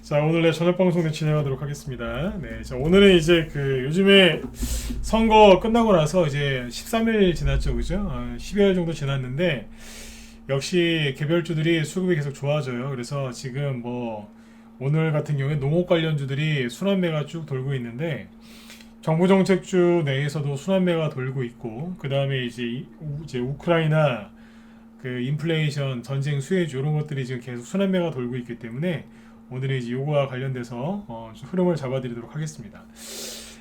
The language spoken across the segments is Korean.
자, 오늘의 저녁 방송을 진행하도록 하겠습니다. 네, 자, 오늘은 이제 요즘에 선거 끝나고 나서 이제 13일 지났죠, 그죠? 10일 정도 지났는데 역시 개별주들이 수급이 계속 좋아져요. 그래서 지금 뭐 오늘 같은 경우에 농업 관련주들이 순환매가 쭉 돌고 있는데 정부 정책주 내에서도 순환매가 돌고 있고 그 다음에 이제 우크라이나 인플레이션 전쟁 수혜주 이런 것들이 지금 계속 순환매가 돌고 있기 때문에 오늘은 이제 요거와 관련돼서 좀 흐름을 잡아드리도록 하겠습니다.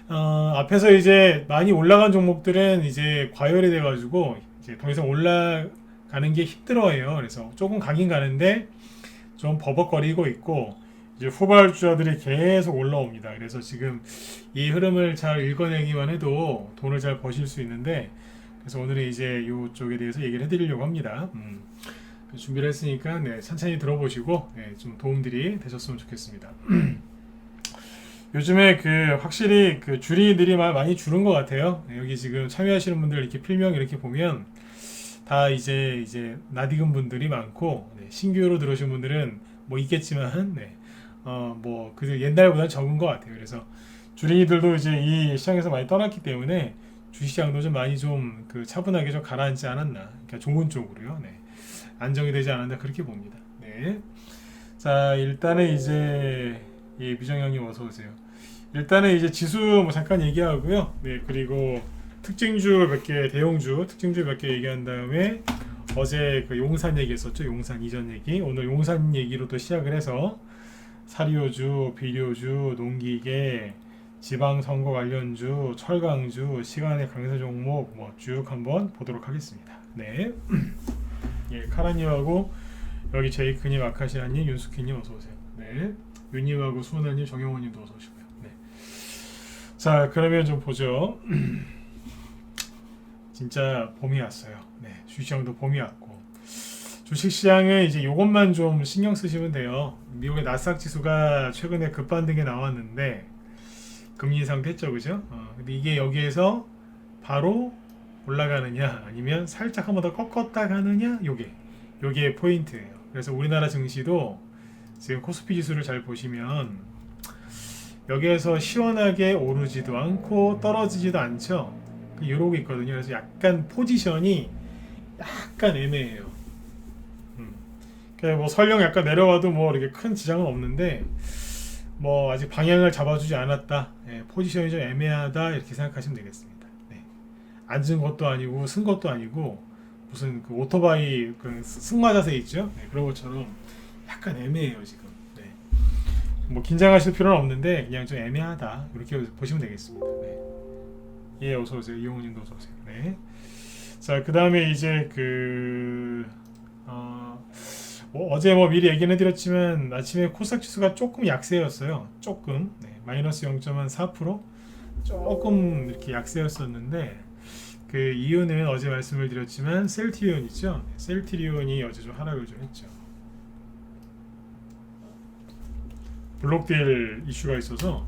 앞에서 이제 많이 올라간 종목들은 이제 과열이 돼가지고 이제 더 이상 올라가는 게 힘들어해요. 그래서 조금 가긴 가는데 좀 버벅거리고 있고 이제 후발주자들이 계속 올라옵니다. 그래서 지금 이 흐름을 잘 읽어내기만 해도 돈을 잘 버실 수 있는데 그래서 오늘은 이제 이쪽에 대해서 얘기를 해드리려고 합니다. 준비를 했으니까 네, 천천히 들어보시고 네, 좀 도움들이 되셨으면 좋겠습니다. 요즘에 확실히 주리들이 많이 줄은 것 같아요. 네, 여기 지금 참여하시는 분들 이렇게 필명 이렇게 보면 다 이제 낯익은 분들이 많고 네, 신규로 들어오신 분들은 뭐 있겠지만 네, 그 옛날보다는 적은 것 같아요. 그래서 주린이들도 이제 이 시장에서 많이 떠났기 때문에 주시장도 좀 많이 차분하게 좀 가라앉지 않았나. 그러니까 좋은 쪽으로요. 네. 안정이 되지 않았나 그렇게 봅니다. 네. 자, 일단은 이제 미정형님 어서 오세요. 일단은 이제 지수 뭐 잠깐 얘기하고요. 네, 그리고 특징주 몇 개, 대형주 특징주 몇 개 얘기한 다음에 어제 용산 얘기했었죠. 용산 이전 얘기. 오늘 용산 얘기로 또 시작을 해서 사료주, 비료주, 농기계, 지방선거 관련주, 철강주, 시간의 강세 종목 쭉 한번 보도록 하겠습니다. 네. 예, 카라님하고 여기 제이크님, 아카시아님, 윤수키님 어서 오세요. 네. 윤님하고 수원아님, 정영호님도 어서 오시고요. 네. 자, 그러면 좀 보죠. 진짜 봄이 왔어요. 네, 주식시장도 봄이 왔고 주식시장은 이제 이것만 좀 신경 쓰시면 돼요. 미국의 나스닥 지수가 최근에 급반등에 나왔는데 금리 인상 됐죠, 그죠? 근데 이게 여기에서 바로 올라가느냐 아니면 살짝 한 번 더 꺾었다 가느냐 요게 포인트예요. 그래서 우리나라 증시도 지금 코스피 지수를 잘 보시면 여기에서 시원하게 오르지도 않고 떨어지지도 않죠. 이러고 있거든요. 그래서 약간 포지션이 약간 애매해요. 그러니까 뭐 설령 약간 내려와도 뭐 이렇게 큰 지장은 없는데 뭐 아직 방향을 잡아주지 않았다. 예, 포지션이 좀 애매하다 이렇게 생각하시면 되겠습니다. 네. 앉은 것도 아니고 쓴 것도 아니고 무슨 오토바이 승마 자세 있죠? 네, 그런 것처럼 약간 애매해요 지금. 네. 뭐 긴장하실 필요는 없는데 그냥 좀 애매하다 이렇게 보시면 되겠습니다. 네. 예, 어서 오세요. 이용훈님도 어서 오세요. 네. 자, 그 다음에 이제 어제 미리 얘기는 해드렸지만 아침에 코스닥 지수가 조금 약세였어요. 조금 마이너스 0.4% 조금 이렇게 약세였었는데 그 이유는 어제 말씀을 드렸지만 셀트리온 있죠. 셀트리온이 어제 좀 하락을 좀 했죠. 블록딜 이슈가 있어서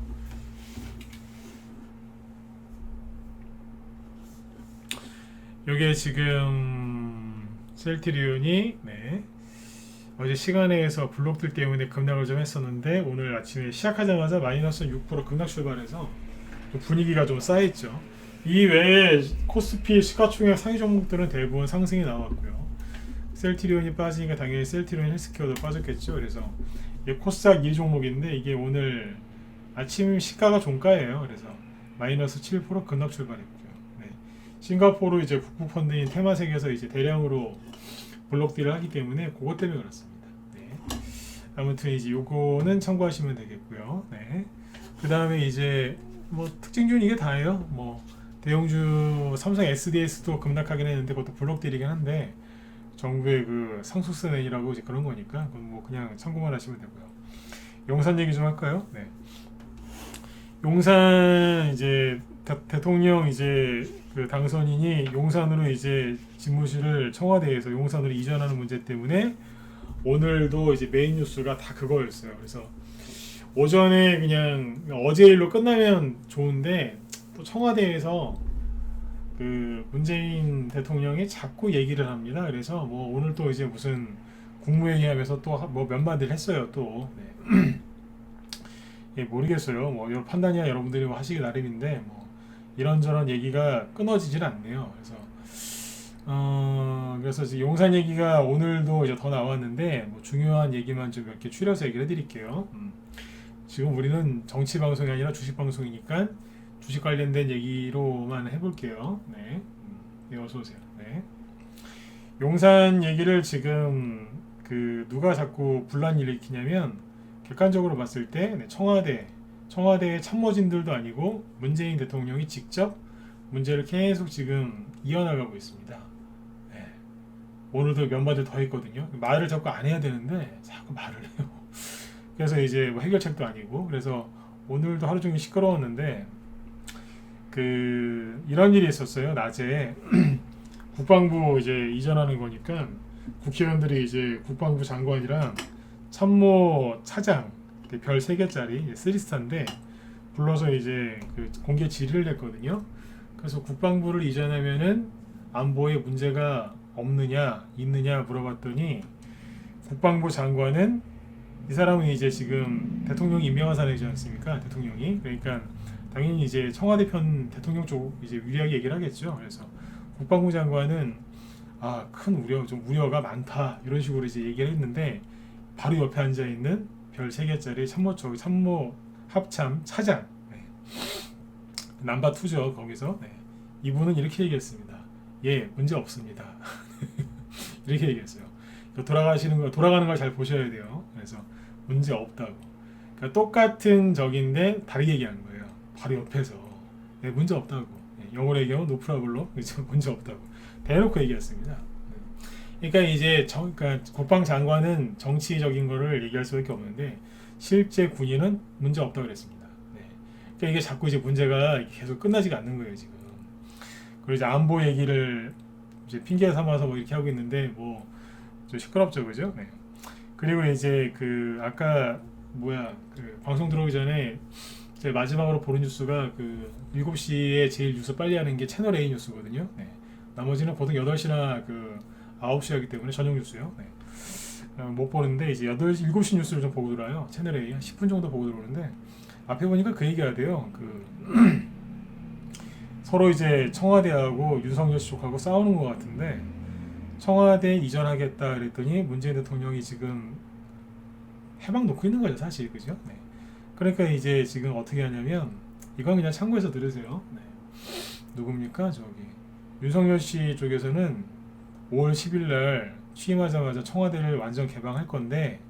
이게 지금 셀트리온이 어제 시간에서 블록들 때문에 급락을 좀 했었는데 오늘 아침에 시작하자마자 마이너스 6% 급락 출발해서 좀 분위기가 좀 쌓였죠. 이 외에 코스피 시가총액 상위 종목들은 대부분 상승이 나왔고요. 셀트리온이 빠지니까 당연히 셀트리온 헬스케어도 빠졌겠죠. 그래서 이게 코스닥 2종목인데 이게 오늘 아침 시가가 종가예요. 그래서 마이너스 7% 급락 출발했고요. 싱가포르 이제 국부펀드인 테마색에서 이제 대량으로 블록딜을 하기 때문에 그것 때문에 그렇습니다. 네. 아무튼 이제 요거는 참고하시면 되겠고요. 네. 그 다음에 이제 특징주는 이게 다예요. 대형주 삼성 SDS도 급락하긴 했는데 그것도 블록딜이긴 한데 정부의 상속세nen이라고 이제 그런 거니까 그건 그냥 참고만 하시면 되고요. 용산 얘기 좀 할까요? 네. 용산 이제 대통령 이제 당선인이 용산으로 이제 집무실을 청와대에서 용산으로 이전하는 문제 때문에 오늘도 이제 메인 뉴스가 다 그거였어요. 그래서 오전에 그냥 어제 일로 끝나면 좋은데 또 청와대에서 문재인 대통령이 자꾸 얘기를 합니다. 그래서 오늘 또 이제 무슨 국무회의하면서 또 몇 마디를 했어요. 또. 네. 예, 모르겠어요. 뭐 여러 판단이야 여러분들이 뭐 하시기 나름인데 뭐 이런저런 얘기가 끊어지질 않네요. 그래서 이제 용산 얘기가 오늘도 이제 더 나왔는데 뭐 중요한 얘기만 좀 몇 개 추려서 얘기를 해드릴게요. 지금 우리는 정치 방송이 아니라 주식 방송이니까 주식 관련된 얘기로만 해볼게요. 네, 네, 어서 오세요. 네. 용산 얘기를 지금 그 누가 자꾸 분란 일으키냐면 객관적으로 봤을 때 네, 청와대의 참모진들도 아니고 문재인 대통령이 직접 문제를 계속 지금 이어나가고 있습니다. 네. 오늘도 몇 마디 더 했거든요. 말을 자꾸 안 해야 되는데 자꾸 말을 해요. 그래서 이제 뭐 해결책도 아니고 그래서 오늘도 하루 종일 시끄러웠는데 그 이런 일이 있었어요. 낮에 국방부 이제 이전하는 거니까 국회의원들이 이제 국방부 장관이랑 참모 차장 별 3개짜리 3스타인데 불러서 이제 그 공개 질의를 했거든요. 그래서 국방부를 이전하면은 안보에 문제가 없느냐 있느냐 물어봤더니 국방부 장관은 이 사람은 이제 지금 대통령이 임명한 사람이지 않습니까? 대통령이 그러니까 당연히 이제 청와대 편 대통령 쪽 이제 유리하게 얘기를 하겠죠. 그래서 국방부 장관은 큰 우려 좀 우려가 많다 이런 식으로 이제 얘기를 했는데 바로 옆에 앉아 있는 별 3개짜리 참모 합참 차장 네. 넘버 2죠 거기서 네. 이분은 이렇게 얘기했습니다. 예 문제 없습니다. 이렇게 얘기했어요. 돌아가는 걸 잘 보셔야 돼요. 그래서 문제 없다고. 그러니까 똑같은 적인데 다르게 얘기하는 거예요. 바로 옆에서 네, 문제 없다고. 네, 영어로 얘기하면 no problem, 그렇죠? 문제 없다고 대놓고 얘기했습니다. 그러니까 이제 그러니까 국방장관은 정치적인 거를 얘기할 수밖에 없는데 실제 군인은 문제 없다고 그랬습니다. 네. 그러니까 이게 자꾸 이제 문제가 계속 끝나지가 않는 거예요 지금. 그리고 이제 안보 얘기를 이제 핑계 삼아서 뭐 이렇게 하고 있는데 뭐 좀 시끄럽죠, 그죠? 네. 그리고 이제 그 아까 그 방송 들어오기 전에 제 마지막으로 보는 뉴스가 그 7시에 제일 뉴스 빨리 하는 게 채널 A 뉴스거든요. 네. 나머지는 보통 8시나 그 9시 하기 때문에 저녁 뉴스요. 네. 못 보는데 이제 7시 뉴스를 좀 보고 들어요. 채널 A 한 10분 정도 보고 들어오는데 앞에 보니까 그 얘기가 돼요. 그 서로 이제 청와대하고 윤석열 쪽하고 싸우는 것 같은데 청와대 이전하겠다 그랬더니 문재인 대통령이 지금 해방 놓고 있는 거죠 사실 그죠? 네. 그러니까 이제 지금 어떻게 하냐면 이건 그냥 참고해서 들으세요. 네. 누굽니까 저기 윤석열 씨 쪽에서는 5월 10일 날 취임하자마자 청와대를 완전 개방할 건데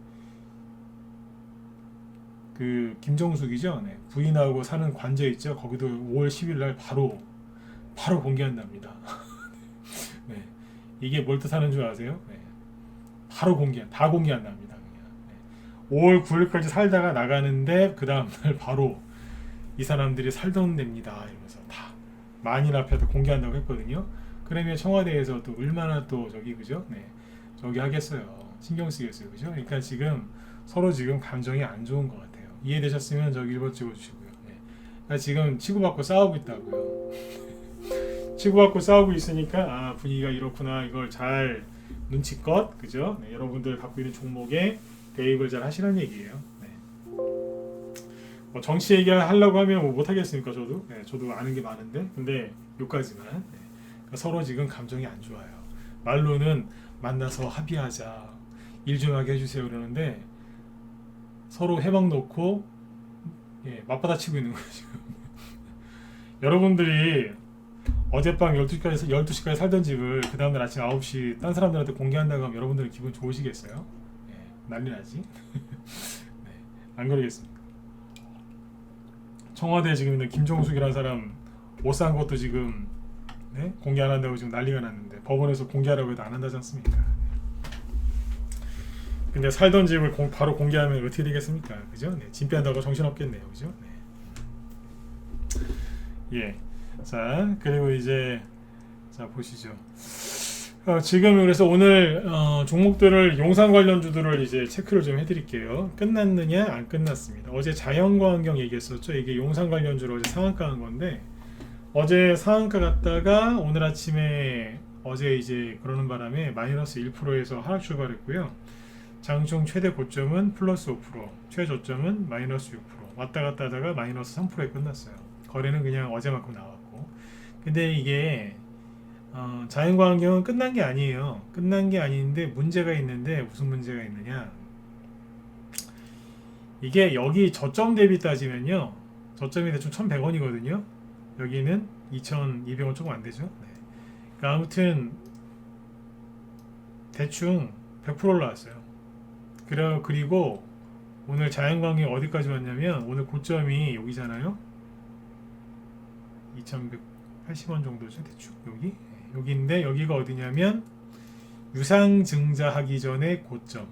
그 김정숙이죠. 네. 부인하고 사는 관저 있죠. 거기도 5월 10일 날 바로 공개한답니다. 네. 이게 뭘 뜻하는 줄 아세요? 네. 바로 다 공개한답니다. 네. 5월 9일까지 살다가 나가는데 그 다음날 바로 이 사람들이 살던 데입니다. 이러면서 다 만인 앞에다 공개한다고 했거든요. 그러면 청와대에서 또 얼마나 또 저기 그죠? 네. 저기 하겠어요. 신경 쓰겠어요. 그죠? 그러니까 지금 서로 지금 감정이 안 좋은 것 같아요. 이해되셨으면 저기 1번 찍어주시고요. 네. 그러니까 지금 치고받고 싸우고 있다고요. 치고받고 싸우고 있으니까 분위기가 이렇구나 이걸 잘 눈치껏 그죠? 네, 여러분들 갖고 있는 종목에 대입을 잘 하시라는 얘기예요. 네. 뭐 정치 얘기하려고 하면 뭐 못하겠습니까 저도? 네, 저도 아는 게 많은데 근데 요까지만 네. 그러니까 서로 지금 감정이 안 좋아요. 말로는 만나서 합의하자 일 좀 하게 해주세요 그러는데 서로 해방 놓고 맞받아치고 있는 거예요 지금. 여러분들이 어젯밤 12시까지 살던 집을 그 다음날 아침 9시 딴 사람들한테 공개한다고 하면 여러분들은 기분 좋으시겠어요? 네, 난리 나지? 네, 안 그러겠습니다. 청와대에 지금 있는 김종숙이라는 사람 옷 산 것도 지금 네? 공개 안 한다고 지금 난리가 났는데 법원에서 공개하라고 해도 안 한다지 않습니까? 근데 살던 집을 바로 공개하면 어떻게 되겠습니까? 그죠? 네, 짐 뺀다고 정신없겠네요. 그죠? 네. 예. 자, 그리고 이제 자 보시죠. 지금 그래서 오늘 종목들을 용산 관련주들을 이제 체크를 좀 해드릴게요. 끝났느냐 안 끝났습니다. 어제 자연과 환경 얘기했었죠. 이게 용산 관련주로 어제 상한가 한 건데 어제 상한가 갔다가 오늘 아침에 어제 이제 그러는 바람에 마이너스 1%에서 하락 출발했고요. 장중 최대 고점은 플러스 5%, 최저점은 마이너스 6%. 왔다 갔다 하다가 마이너스 3%에 끝났어요. 거래는 그냥 어제만큼 나왔고. 근데 이게 자연광경은 끝난 게 아니에요. 끝난 게 아닌데 문제가 있는데 무슨 문제가 있느냐? 이게 여기 저점 대비 따지면요. 저점이 대충 1,100원이거든요. 여기는 2,200원 조금 안 되죠. 네. 그러니까 아무튼 대충 100% 올라왔어요. 그리고 오늘 자연광경 어디까지 왔냐면 오늘 고점이 여기잖아요. 2,180원 정도죠. 대충 여기인데 여기가 어디냐면 유상증자하기 전에 고점,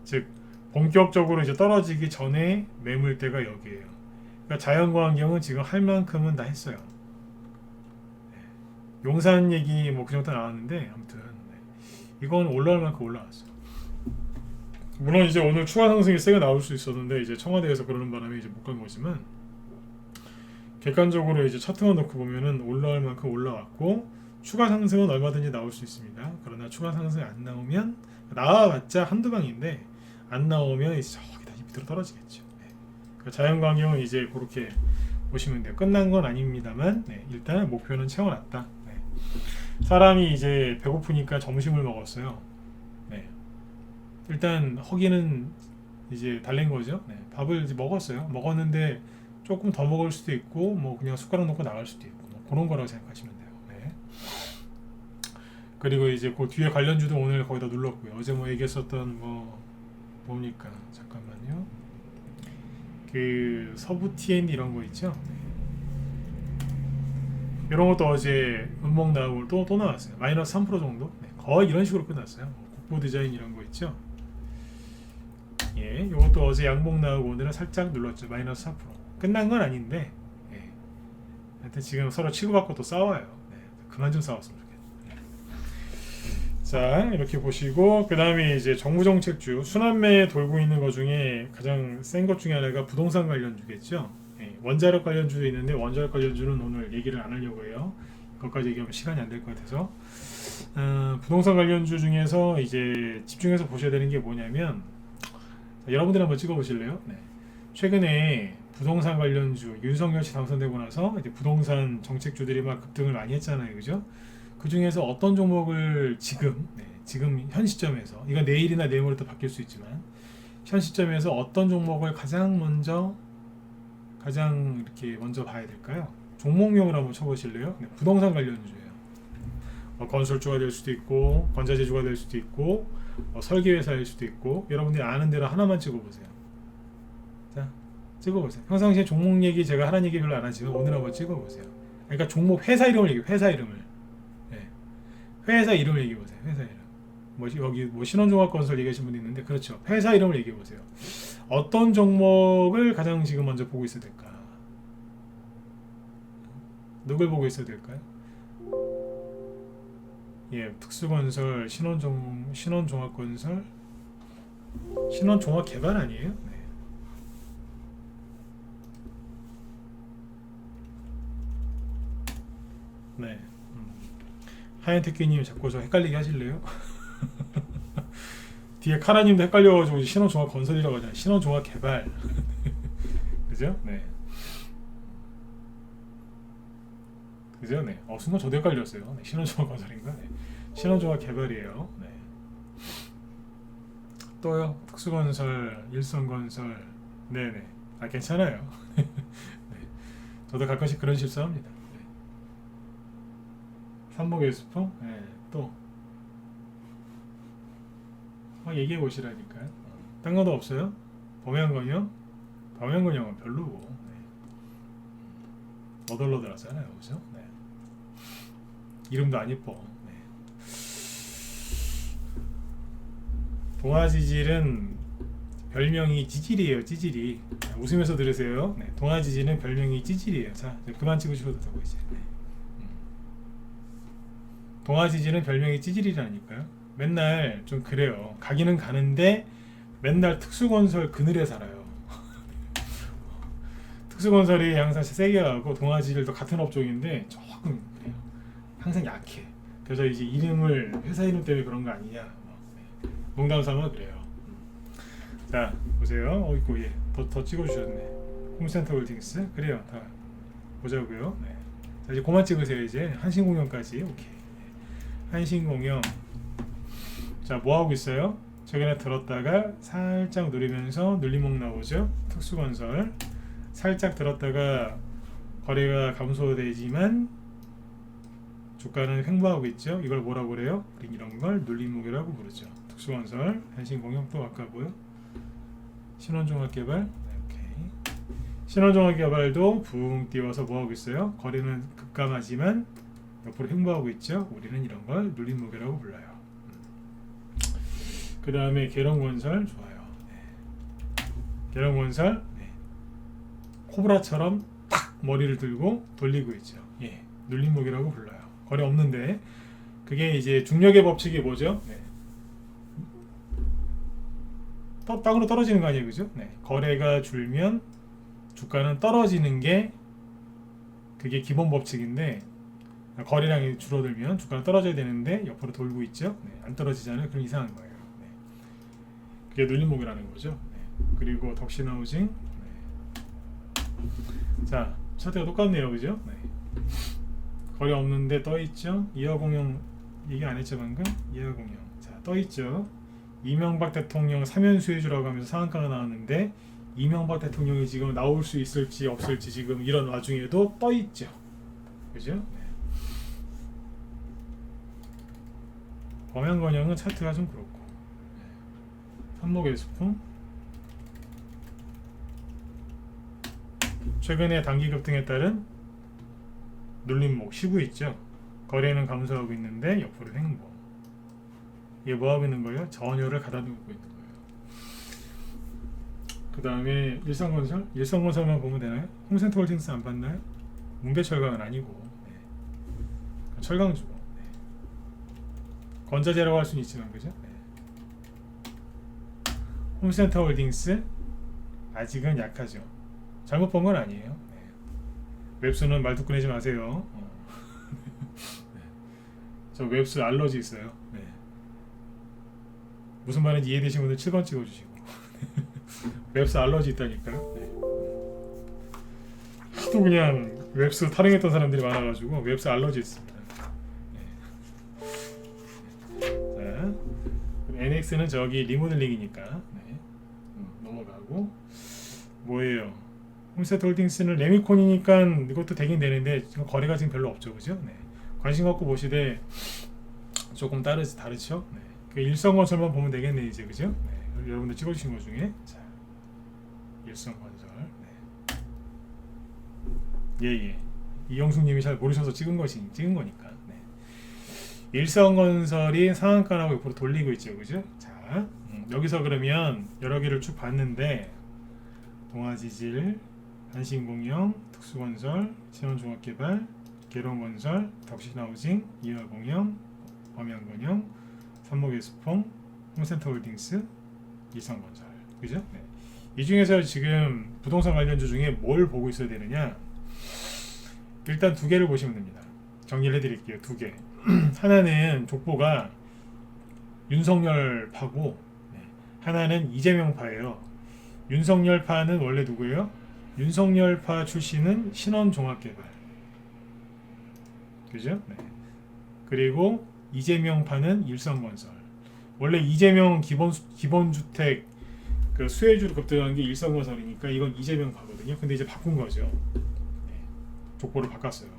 즉 본격적으로 이제 떨어지기 전에 매물대가 여기에요. 그러니까 자연광경은 지금 할 만큼은 다 했어요. 용산 얘기 뭐 그 정도 나왔는데 아무튼 이건 올라올 만큼 올라왔어요. 물론 이제 오늘 추가 상승이 세게 나올 수 있었는데 이제 청와대에서 그러는 바람에 이제 못 간 거지만 객관적으로 이제 차트만 놓고 보면은 올라올 만큼 올라왔고 추가 상승은 얼마든지 나올 수 있습니다. 그러나 추가 상승이 안 나오면 나와봤자 한두 방인데 안 나오면 이제 저기 다시 밑으로 떨어지겠죠. 네. 그러니까 자연광경은 이제 그렇게 보시면 돼요. 끝난 건 아닙니다만 일단 목표는 채워놨다. 사람이 이제 배고프니까 점심을 먹었어요. 네. 일단 허기는 이제 달랜 거죠. 네. 밥을 이제 먹었어요. 먹었는데 조금 더 먹을 수도 있고 뭐 그냥 숟가락 놓고 나갈 수도 있고 뭐 그런 거라고 생각하시면 돼요. 네. 그리고 이제 그 뒤에 관련주도 오늘 거의 다 눌렀고요. 어제 뭐 얘기했었던 뭡니까? 잠깐만요. 그 서부 TN 이런 거 있죠. 이런 것도 어제 음목 나오고 또 나왔어요. 마이너스 3% 정도. 거의 이런 식으로 끝났어요. 국보 디자인 이런 거 있죠. 예, 이것도 어제 양봉 나오고 오늘은 살짝 눌렀죠. 마이너스 4%. 끝난 건 아닌데, 하여튼 지금 서로 치고받고 또 싸워요. 그만 좀 싸웠으면 좋겠다. 자, 이렇게 보시고 그 다음에 이제 정부정책주 순환매에 돌고 있는 것 중에 가장 센 것 중에 하나가 부동산 관련주겠죠. 원자력 관련주도 있는데 원자력 관련주는 오늘 얘기를 안 하려고 해요. 그것까지 얘기하면 시간이 안 될 것 같아서 부동산 관련주 중에서 이제 집중해서 보셔야 되는 게 뭐냐면 여러분들 한번 찍어 보실래요? 최근에 부동산 관련주 윤석열 씨 당선되고 나서 이제 부동산 정책주들이 막 급등을 많이 했잖아요, 그죠? 그 중에서 어떤 종목을 지금 현 시점에서 이건 내일이나 내일모레 또 바뀔 수 있지만 현 시점에서 어떤 종목을 가장 이렇게 먼저 봐야 될까요? 종목명을 한번 쳐보실래요? 부동산 관련주예요. 건설주가 될 수도 있고 건자재주가 될 수도 있고 설계회사일 수도 있고 여러분들이 아는 대로 하나만 찍어보세요. 자, 찍어보세요. 평상시에 종목 얘기 제가 하라는 얘기 별로 안 하지만 오늘 한번 찍어보세요. 그러니까 종목 회사 이름을 얘기해요. 회사 이름을. 회사 이름을 얘기해보세요. 회사 이름. 여기 신원종합건설 얘기하신 분이 있는데 그렇죠. 회사 이름을 얘기해보세요. 어떤 종목을 가장 지금 먼저 보고 있어야 될까? 누굴 보고 있어야 될까요? 예, 특수건설, 신원종합건설, 신원종합개발 아니에요? 네. 하얀택기님 자꾸 저 헷갈리게 하실래요? 뒤에 카라님도 헷갈려가지고 신원종합건설이라고 하잖아요. 신원종합개발. 그죠? 네. 그죠? 네. 순간 저도 헷갈렸어요. 신원종합건설인가? 신원종합개발이에요. 또요. 특수건설, 일선건설. 네네. 괜찮아요. 네. 저도 가끔씩 그런 실수합니다. 삼목에스포? 또 얘기해 보시라니까요. 딴 것도 없어요? 범양건영? 범양건영은 별로고 너덜너덜하잖아요, 그죠? 이름도 안 예뻐. 동아지질은 별명이 찌질이에요. 찌질이. 웃으면서 들으세요. 동아지질은 별명이 찌질이에요. 자, 그만 찍으셔도 되고 이제. 동아지질은 별명이 찌질이라니까요. 맨날 좀 그래요. 가기는 가는데 맨날 특수건설 그늘에 살아요. 특수건설이 항상 세게 가고 동아지질도 같은 업종인데 조금 그래요. 항상 약해. 그래서 이제 회사 이름 때문에 그런 거 아니냐. 농담 삼아 그래요. 자, 보세요. 더 찍어주셨네. 홈센터 홀딩스. 그래요. 다 보자고요. 네. 자, 이제 그만 찍으세요. 이제 한신공영까지. 오케이. 한신공영. 자, 뭐 하고 있어요? 최근에 들었다가 살짝 누리면서 눌림목 나오죠. 특수건설. 살짝 들었다가 거래가 감소되지만 주가는 횡보하고 있죠. 이걸 뭐라고 그래요? 이런 걸 눌림목이라고 부르죠. 특수건설, 한신공영 또 아까 뭐요? 신원종합개발. 네, 오케이. 신원종합개발도 붕 띄워서 뭐 하고 있어요? 거래는 급감하지만 옆으로 횡보하고 있죠. 우리는 이런 걸 눌림목이라고 불러요. 그 다음에 계룡건설 좋아요. 네. 계룡건설 네. 코브라처럼 탁 머리를 들고 돌리고 있죠. 예, 눌림목이라고 불러요. 거래 없는데 그게 이제 중력의 법칙이 뭐죠? 네. 땅으로 떨어지는 거 아니에요, 그죠? 네. 거래가 줄면 주가는 떨어지는 게 그게 기본 법칙인데 거래량이 줄어들면 주가는 떨어져야 되는데 옆으로 돌고 있죠. 네. 안 떨어지잖아요. 그럼 이상한 거예요. 네. 그게 눌림목이라는 거죠. 네. 그리고 덕신하우징. 네. 자, 차트가 똑같네요, 그죠? 네. 거래 없는데 떠 있죠. 이하공영 얘기 안 했죠 방금? 이하공영. 자, 떠 있죠. 이명박 대통령 사면수혜주라고 하면서 상한가가 나왔는데 이명박 대통령이 지금 나올 수 있을지 없을지 지금 이런 와중에도 떠 있죠. 그죠? 네. 범양건영은 차트가 좀 그렇고. 네. 한목의 수풍. 최근에 단기 급등에 따른 눌림목 쉬고 있죠. 거래는 감소하고 있는데 옆으로 횡보. 이게 뭐 하고 있는 거예요? 전열을 가다두고 있는 거예요. 그 다음에 일성건설만 보면 되나요? 홈센터 홀딩스 안 봤나요? 문배철강은 아니고 네. 철강주고 네. 건자재라고 할 수는 있지만 그죠? 네. 홈센터 홀딩스 아직은 약하죠. 잘못 본 건 아니에요. 네. 웹수는 말도 꺼내지 마세요. 네. 저 웹수 알러지 있어요. 네. 무슨 말인지 이해되신 분들 7번 찍어주시고. 웹수 알러지 있다니까요. 네. 하도 그냥 웹수 타령했던 사람들이 많아가지고 웹수 알러지 있습니다. 네. 자, NX는 저기 리모델링이니까 네. 넘어가고 뭐예요? 홈센터 홀딩스는 레미콘이니까 이것도 되긴 되는데 지금 거래가 지금 별로 없죠, 그죠? 네. 관심 갖고 보시되 조금 다르죠. 네. 그 일성건설만 보면 되겠네 이제, 그죠? 네. 여러분들 찍어주신 것 중에 자, 일성건설. 네. 예예. 이영숙님이 잘 모르셔서 찍은 거니까. 네. 일성건설이 상한가라고 옆으로 돌리고 있죠, 그죠? 자, 여기서 그러면 여러 개를 쭉 봤는데 동아지질, 한신공영, 특수건설, 신원종합개발, 계룡건설, 덕신하우징, 이하공영, 범양건영, 삼목예수풍, 홈센터홀딩스, 일성건설, 그죠? 네. 이 중에서 지금 부동산 관련주 중에 뭘 보고 있어야 되느냐? 일단 두 개를 보시면 됩니다. 정리를 해드릴게요. 두 개. 하나는 족보가 윤석열파고 네. 하나는 이재명파예요. 윤석열파는 원래 누구예요? 윤석열파 출신은 신원종합개발, 그죠? 네. 그리고 이재명파는 일성건설. 원래 이재명 기본주택 그 수혜주로 급등한 게 일성건설이니까 이건 이재명파거든요. 근데 이제 바꾼 거죠. 네. 족보를 바꿨어요.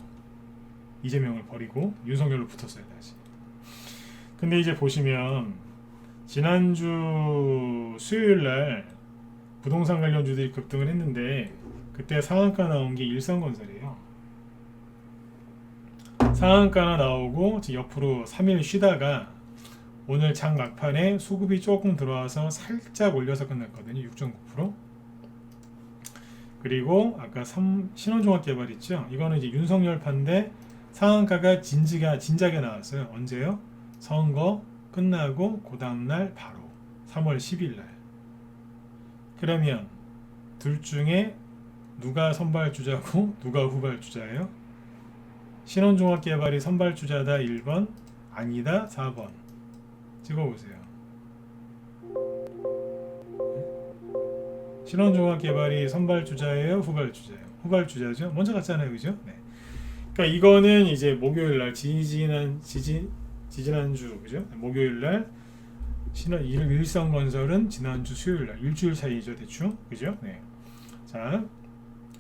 이재명을 버리고 윤석열로 붙었어요 다시. 근데 이제 보시면 지난주 수요일날 부동산 관련주들이 급등을 했는데 그때 상한가 나온 게 일성건설이에요. 상한가나 나오고 옆으로 3일 쉬다가 오늘 장 막판에 수급이 조금 들어와서 살짝 올려서 끝났거든요. 6.9%. 그리고 아까 신원종합개발 있죠. 이거는 이제 윤석열파인데 상한가가 진작에 나왔어요. 언제요? 선거 끝나고 그 다음날 바로 3월 10일날. 그러면 둘 중에 누가 선발주자고 누가 후발주자예요? 신원종합개발이 선발주자다 1번, 아니다 4번. 찍어보세요. 신원종합개발이 선발주자예요, 후발주자예요? 후발주자죠. 먼저 갔잖아요, 그죠? 네. 그러니까 이거는 이제 목요일날 지지난주 그죠? 목요일날 일성건설은 지난주 수요일날 일주일 차이죠, 대충 그죠? 네. 자,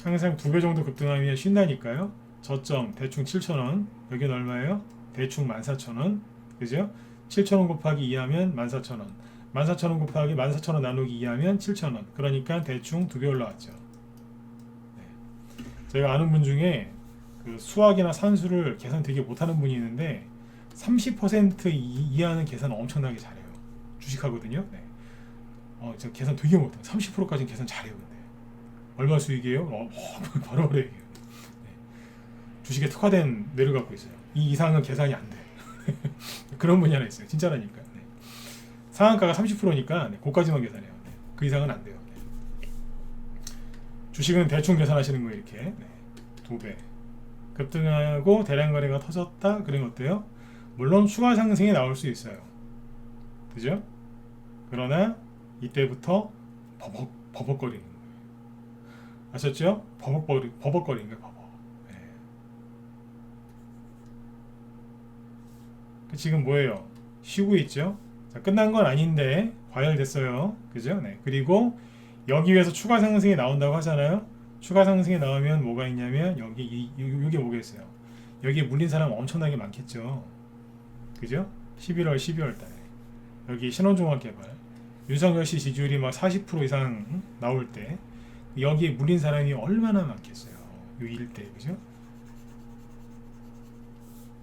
항상 2배 정도 급등하면 쉰다니까요. 저점 대충 7,000원. 여기는 얼마예요? 대충 14,000원. 그죠? 7,000원 곱하기 2하면 14,000원. 14,000원 곱하기 14,000원 나누기 2하면 7,000원. 그러니까 대충 2배 올라왔죠. 네. 제가 아는 분 중에 그 수학이나 산수를 계산 되게 못하는 분이 있는데 30% 이하는 계산 엄청나게 잘해요. 주식하거든요. 네. 저 계산 되게 못해요. 30%까지는 계산 잘해요. 근데 얼마 수익이에요? 바로 얘기해요. 네. 주식에 특화된 뇌를 갖고 있어요. 이 이상은 계산이 안 돼. 그런 분이 하나 있어요. 진짜라니까. 네. 상한가가 30%니까 네, 그까지만 계산해요. 네. 그 이상은 안 돼요. 네. 주식은 대충 계산하시는 거예요. 이렇게 네. 2배 급등하고 대량 거래가 터졌다. 그런 어때요? 물론 추가 상승이 나올 수 있어요. 그죠? 그러나 이때부터 버벅거리는 거예요. 아셨죠? 버벅거리는 거예요. 네. 지금 뭐예요? 쉬고 있죠? 자, 끝난 건 아닌데 과열됐어요. 그죠? 네. 그리고 여기 위에서 추가 상승이 나온다고 하잖아요. 추가 상승이 나오면 뭐가 있냐면 여기 이게 뭐겠어요? 여기에 물린 사람 엄청나게 많겠죠. 그죠? 11월 12월 달에 여기 신원종합개발 윤석열 씨 지지율이 막 40% 이상 나올 때 여기에 물린 사람이 얼마나 많겠어요. 요 일대 그죠?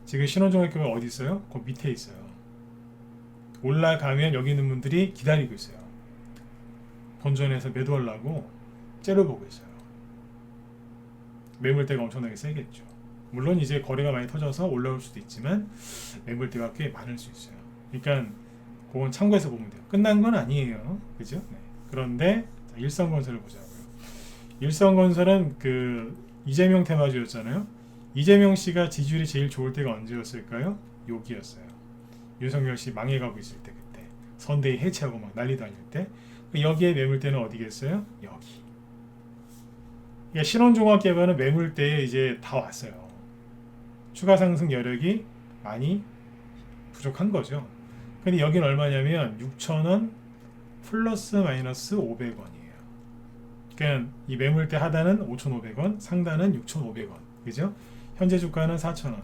지금 신원종합개발 어디 있어요? 그 밑에 있어요. 올라가면 여기 있는 분들이 기다리고 있어요. 본전에서 매도하려고 째려보고 있어요. 매물대가 엄청나게 세겠죠. 물론 이제 거래가 많이 터져서 올라올 수도 있지만 매물대가 꽤 많을 수 있어요. 그러니까 그건 참고해서 보면 돼요. 끝난 건 아니에요. 그죠? 네. 그런데 일성건설을 보자고요. 일성건설은 그 이재명 테마주였잖아요. 이재명 씨가 지지율이 제일 좋을 때가 언제였을까요? 여기였어요. 윤석열 씨 망해가고 있을 때 그때 선대위 해체하고 막 난리 다닐 때 여기에 매물대는 어디겠어요? 여기. 그러니까 신원종합개발은 매물대에 이제 다 왔어요. 추가 상승 여력이 많이 부족한 거죠. 근데 여기는 얼마냐면 6,000원 플러스 마이너스 500원이에요. 그러니까 이 매물대 하단은 5,500원, 상단은 6,500원. 그죠? 현재 주가는 4,000원.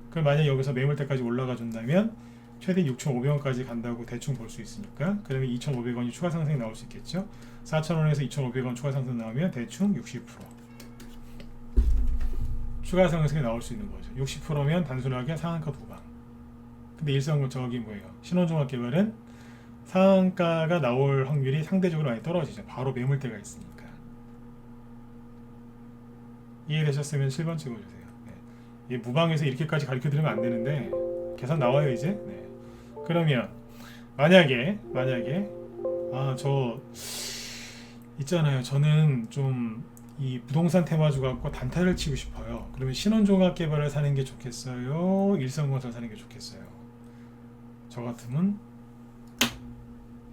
그럼 만약 여기서 매물대까지 올라가 준다면 최대 6,500원까지 간다고 대충 볼 수 있으니까 그러면 2,500원이 추가 상승이 나올 수 있겠죠. 4,000원에서 2,500원 추가 상승 나오면 대충 60% 추가 상승이 나올 수 있는 거죠. 60%면 단순하게 상한가 도방. 근데 저기 뭐예요? 신원종합개발은 상한가가 나올 확률이 상대적으로 많이 떨어지죠. 바로 매물대가 있으니까. 이해되셨으면 7번 찍어주세요. 네. 무방에서 이렇게까지 가르쳐드리면 안 되는데 계산 나와요 이제. 네. 그러면 만약에 저 있잖아요. 저는 좀 이 부동산 테마주 갖고 단타를 치고 싶어요. 그러면 신원종합개발을 사는 게 좋겠어요? 일성건설 사는 게 좋겠어요? 저 같으면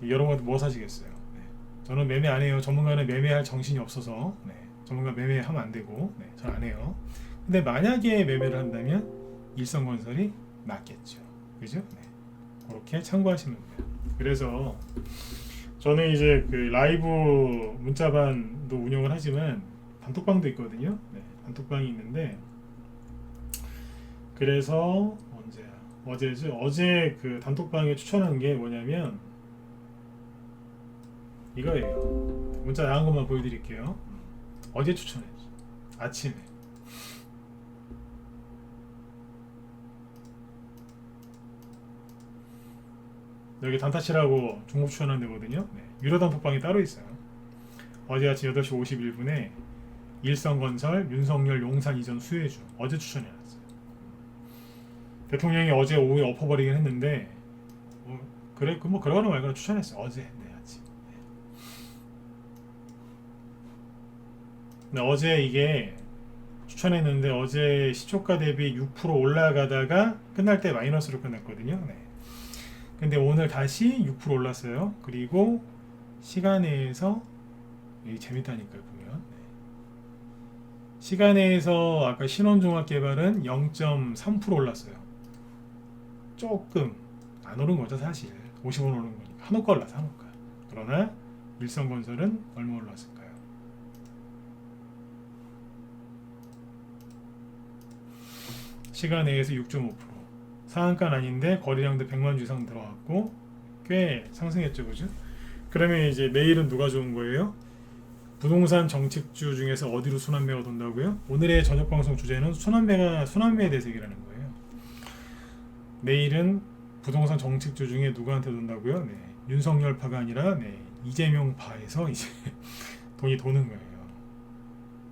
여러분 뭐 사시겠어요? 네. 저는 매매 안 해요. 전문가는 매매할 정신이 없어서 전문가 매매하면 안 되고 전 안 해요. 근데 만약에 매매를 한다면 일성건설이 낫겠죠. 그죠? 그렇게 참고하시면 돼요. 그래서 저는 이제 그 라이브 문자반도 운영을 하지만 단톡방도 있거든요. 단톡방이 있는데 그래서 어제 그 단톡방에 추천한 게 뭐냐면 이거예요. 문자 나온 것만 보여드릴게요. 어제 추천했죠. 아침에. 여기 단타치라고 종목 추천한 데거든요. 유료 단톡방이 따로 있어요. 어제 아침 8시 51분에 일성건설 윤석열 용산 이전 수혜주 어제 추천해놨어요. 대통령이 어제 오후에 엎어버리긴 했는데 그래 뭐 그러거나 말거나 추천했어요. 어제 아침. 근데 어제 이게 추천했는데 어제 시초가 대비 6% 올라가다가 끝날 때 마이너스로 끝났거든요. 근데 오늘 다시 6% 올랐어요. 그리고 시간 내에서 이게 재밌다니까요, 보면. 네. 시간에서 아까 신원종합개발은 0.3% 올랐어요. 조금 안 오른 거죠, 사실. 50원 오른 거니까. 한옥가 올라서 한옥가. 그러나 일성건설은 얼마 올랐을까요? 시간 내에서 6.5%. 상한가는 아닌데 거래량도 100만 주 이상 들어갔고 꽤 상승했죠, 그죠? 그러면 이제 내일은 누가 좋은 거예요? 부동산 정책주 중에서 어디로 순환매가 돈다고요? 오늘의 저녁 방송 주제는 순환매에 대해서 얘기를 하는 거예요. 내일은 부동산 정책주 중에 누구한테 돈다고요? 네, 윤석열파가 아니라 네, 이재명파에서 이제 돈이 도는 거예요.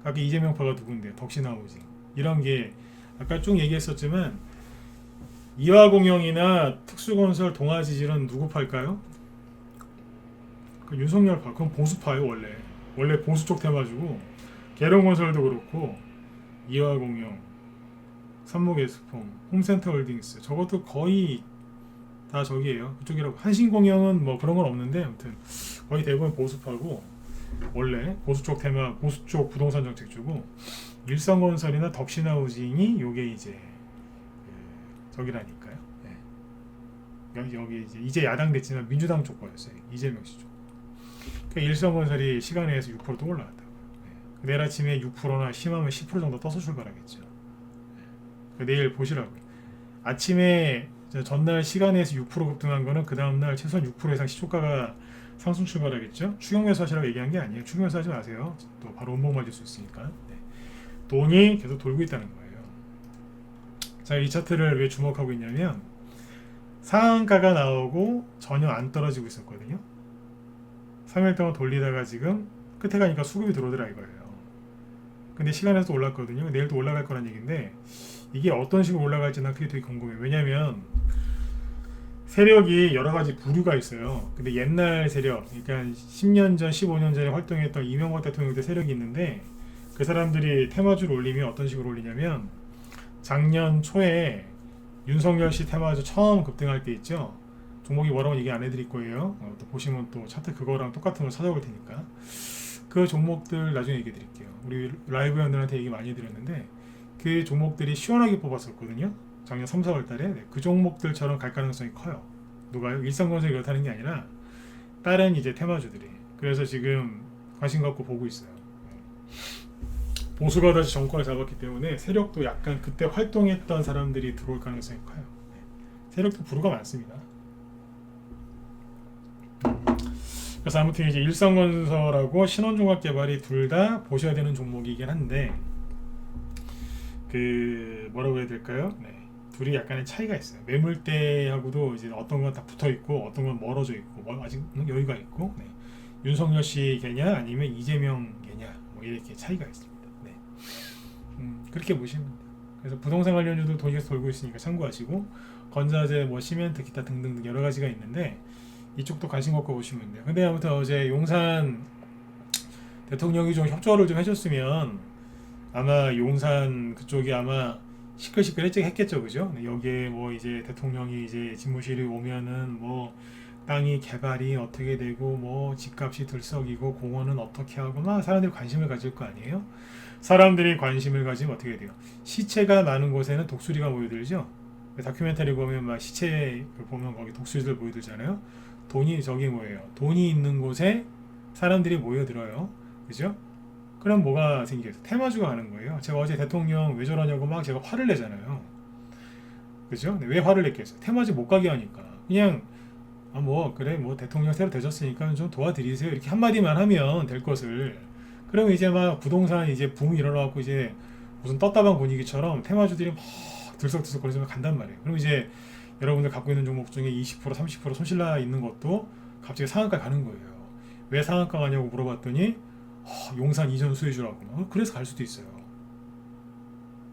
아까 이재명파가 누군데? 덕신하우징. 이런 게 아까 쭉 얘기했었지만 이화공영이나 특수건설, 동아지질은 누구 팔까요? 그 윤석열파. 그건 보수파예요, 원래 보수 쪽 테마주고 계룡건설도 그렇고 이화공영, 삼목에스폼, 홈센터홀딩스 저것도 거의 다 저기예요. 그쪽이라고. 한신공영은 뭐 그런 건 없는데 아무튼 거의 대부분 보수파고 원래 보수 쪽 테마, 보수 쪽 부동산 정책주고 일성건설이나 덕신하우징이 요게 이제 저기라니까요. 네. 여기 이제 야당 됐지만 민주당 쪽 거였어요. 이재명 씨 쪽. 그러니까 일성건설이 시간에서 6%또 올라갔다고. 네. 내일 아침에 6%나 심하면 10% 정도 떠서 출발하겠죠. 네. 내일 보시라고요. 아침에 전날 시간에서 6% 급등한 거는 그 다음날 최소한 6% 이상 시초가가 상승 출발하겠죠. 추경매수 하시라고 얘기한 게 아니에요. 추경매수 하지 마세요. 또 바로 원목 맞을 수 있으니까. 네. 돈이 계속 돌고 있다는 거예요. 자, 이 차트를 왜 주목하고 있냐면 상한가가 나오고 전혀 안 떨어지고 있었거든요. 3일 동안 돌리다가 지금 끝에 가니까 수급이 들어오더라 이거예요. 근데 시간에서 올랐거든요. 내일도 올라갈 거란 얘기인데 이게 어떤 식으로 올라갈지 난 그게 되게 궁금해요. 왜냐면 세력이 여러 가지 부류가 있어요. 근데 옛날 세력, 그러니까 10년 전, 15년 전에 활동했던 이명박 대통령 때 세력이 있는데 그 사람들이 테마주를 올리면 어떤 식으로 올리냐면 작년 초에 윤석열 씨 테마주 처음 급등할 때 있죠. 종목이 뭐라고 얘기 안 해드릴 거예요. 또 보시면 또 차트 그거랑 똑같은 거 찾아볼 테니까 그 종목들 나중에 얘기해 드릴게요. 우리 라이브 회원들한테 얘기 많이 해드렸는데 그 종목들이 시원하게 뽑았었거든요. 작년 3, 4월 달에. 네, 그 종목들처럼 갈 가능성이 커요. 누가요? 일성건설이 그렇다는 게 아니라 다른 이제 테마주들이. 그래서 지금 관심 갖고 보고 있어요. 보수가 다시 정권을 잡았기 때문에 세력도 약간 그때 활동했던 사람들이 들어올 가능성이 커요. 네. 세력도 부류가 많습니다. 그래서 아무튼 이제 일성건설하고 신원종합개발이 둘 다 보셔야 되는 종목이긴 한데 그 뭐라고 해야 될까요? 네. 둘이 약간의 차이가 있어요. 매물대하고도 이제 어떤 건 다 붙어 있고 어떤 건 멀어져 있고 뭐 아직 여유가 있고 네. 윤석열 씨 개냐 아니면 이재명 개냐 뭐 이렇게 차이가 있습니다. 네. 그렇게 보시면 돼요. 그래서 부동산 관련주도 돈이 계속 돌고 있으니까 참고하시고 건자재 뭐 시멘트 기타 등등 여러 가지가 있는데 이쪽도 관심 갖고 보시면 돼요. 근데 아무튼 어제 용산 대통령이 좀 협조를 좀 해줬으면 아마 용산 그쪽이 아마 시끌시끌했겠죠, 그죠? 여기에 뭐 이제 대통령이 이제 집무실에 오면은 뭐 땅이 개발이 어떻게 되고 뭐 집값이 들썩이고 공원은 어떻게 하고 막 사람들이 관심을 가질 거 아니에요? 사람들이 관심을 가지면 어떻게 돼요? 시체가 많은 곳에는 독수리가 모여들죠. 다큐멘터리 보면 막 시체 보면 거기 독수리들 모여들잖아요. 돈이 저기 뭐예요? 돈이 있는 곳에 사람들이 모여들어요. 그죠? 그럼 뭐가 생겨요? 테마주가 가는 거예요. 제가 어제 대통령 왜 저러냐고 막 제가 화를 내잖아요. 그죠? 왜 화를 냈겠어요? 테마주 못 가게 하니까. 그냥 뭐 그래 뭐 대통령 새로 되셨으니까 좀 도와드리세요. 이렇게 한마디만 하면 될 것을. 그러면 이제 막 부동산 이제 붐이 일어나고 이제 무슨 떴다방 분위기처럼 테마주들이 막 들썩들썩 거리면서 간단 말이에요. 그럼 이제 여러분들 갖고 있는 종목 중에 20% 30% 손실나 있는 것도 갑자기 상한가 가는 거예요. 왜 상한가 가냐고 물어봤더니 용산 이전 수혜주라고. 그래서 갈 수도 있어요.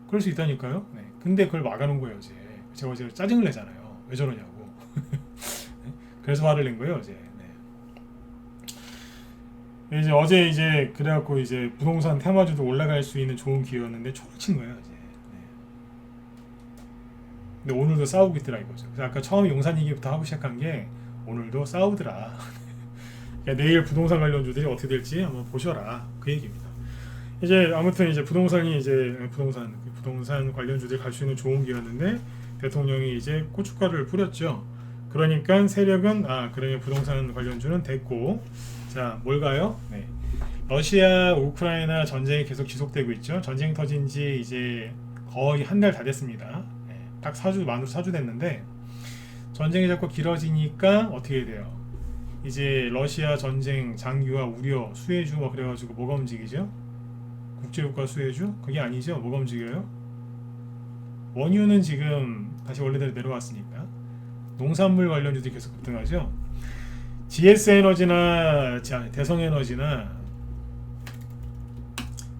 그럴 수 있다니까요. 네. 근데 그걸 막아놓은 거예요 어제. 제가 어제 짜증을 내잖아요. 왜 저러냐고. 네. 그래서 화를 낸 거예요 어제. 네. 이제 어제 이제 그래갖고 이제 부동산 테마주도 올라갈 수 있는 좋은 기회였는데 초를 친 거예요 어제. 근데 오늘도 싸우고 있더라 이거죠. 그래서 아까 처음 용산 얘기부터 하고 시작한 게 오늘도 싸우더라. 그러니까 내일 부동산 관련주들이 어떻게 될지 한번 보셔라 그 얘기입니다. 이제 아무튼 이제 부동산이 이제 부동산 관련주들이 갈 수 있는 좋은 기회였는데 대통령이 이제 고춧가루를 뿌렸죠. 그러니까 세력은 그러면 부동산 관련주는 됐고, 자 뭘까요? 네. 러시아 우크라이나 전쟁이 계속 지속되고 있죠. 전쟁 터진 지 이제 거의 한 달 다 됐습니다. 네. 딱 4주 만으로 4주 됐는데 전쟁이 자꾸 길어지니까 어떻게 돼요? 이제 러시아 전쟁 장기화 우려 수혜주 뭐 그래가지고 뭐가 움직이죠? 국제유가 수혜주? 그게 아니죠. 뭐가 움직여요? 원유는 지금 다시 원래대로 내려왔으니까 농산물 관련주들이 계속 급등하죠. GS에너지나 대성에너지나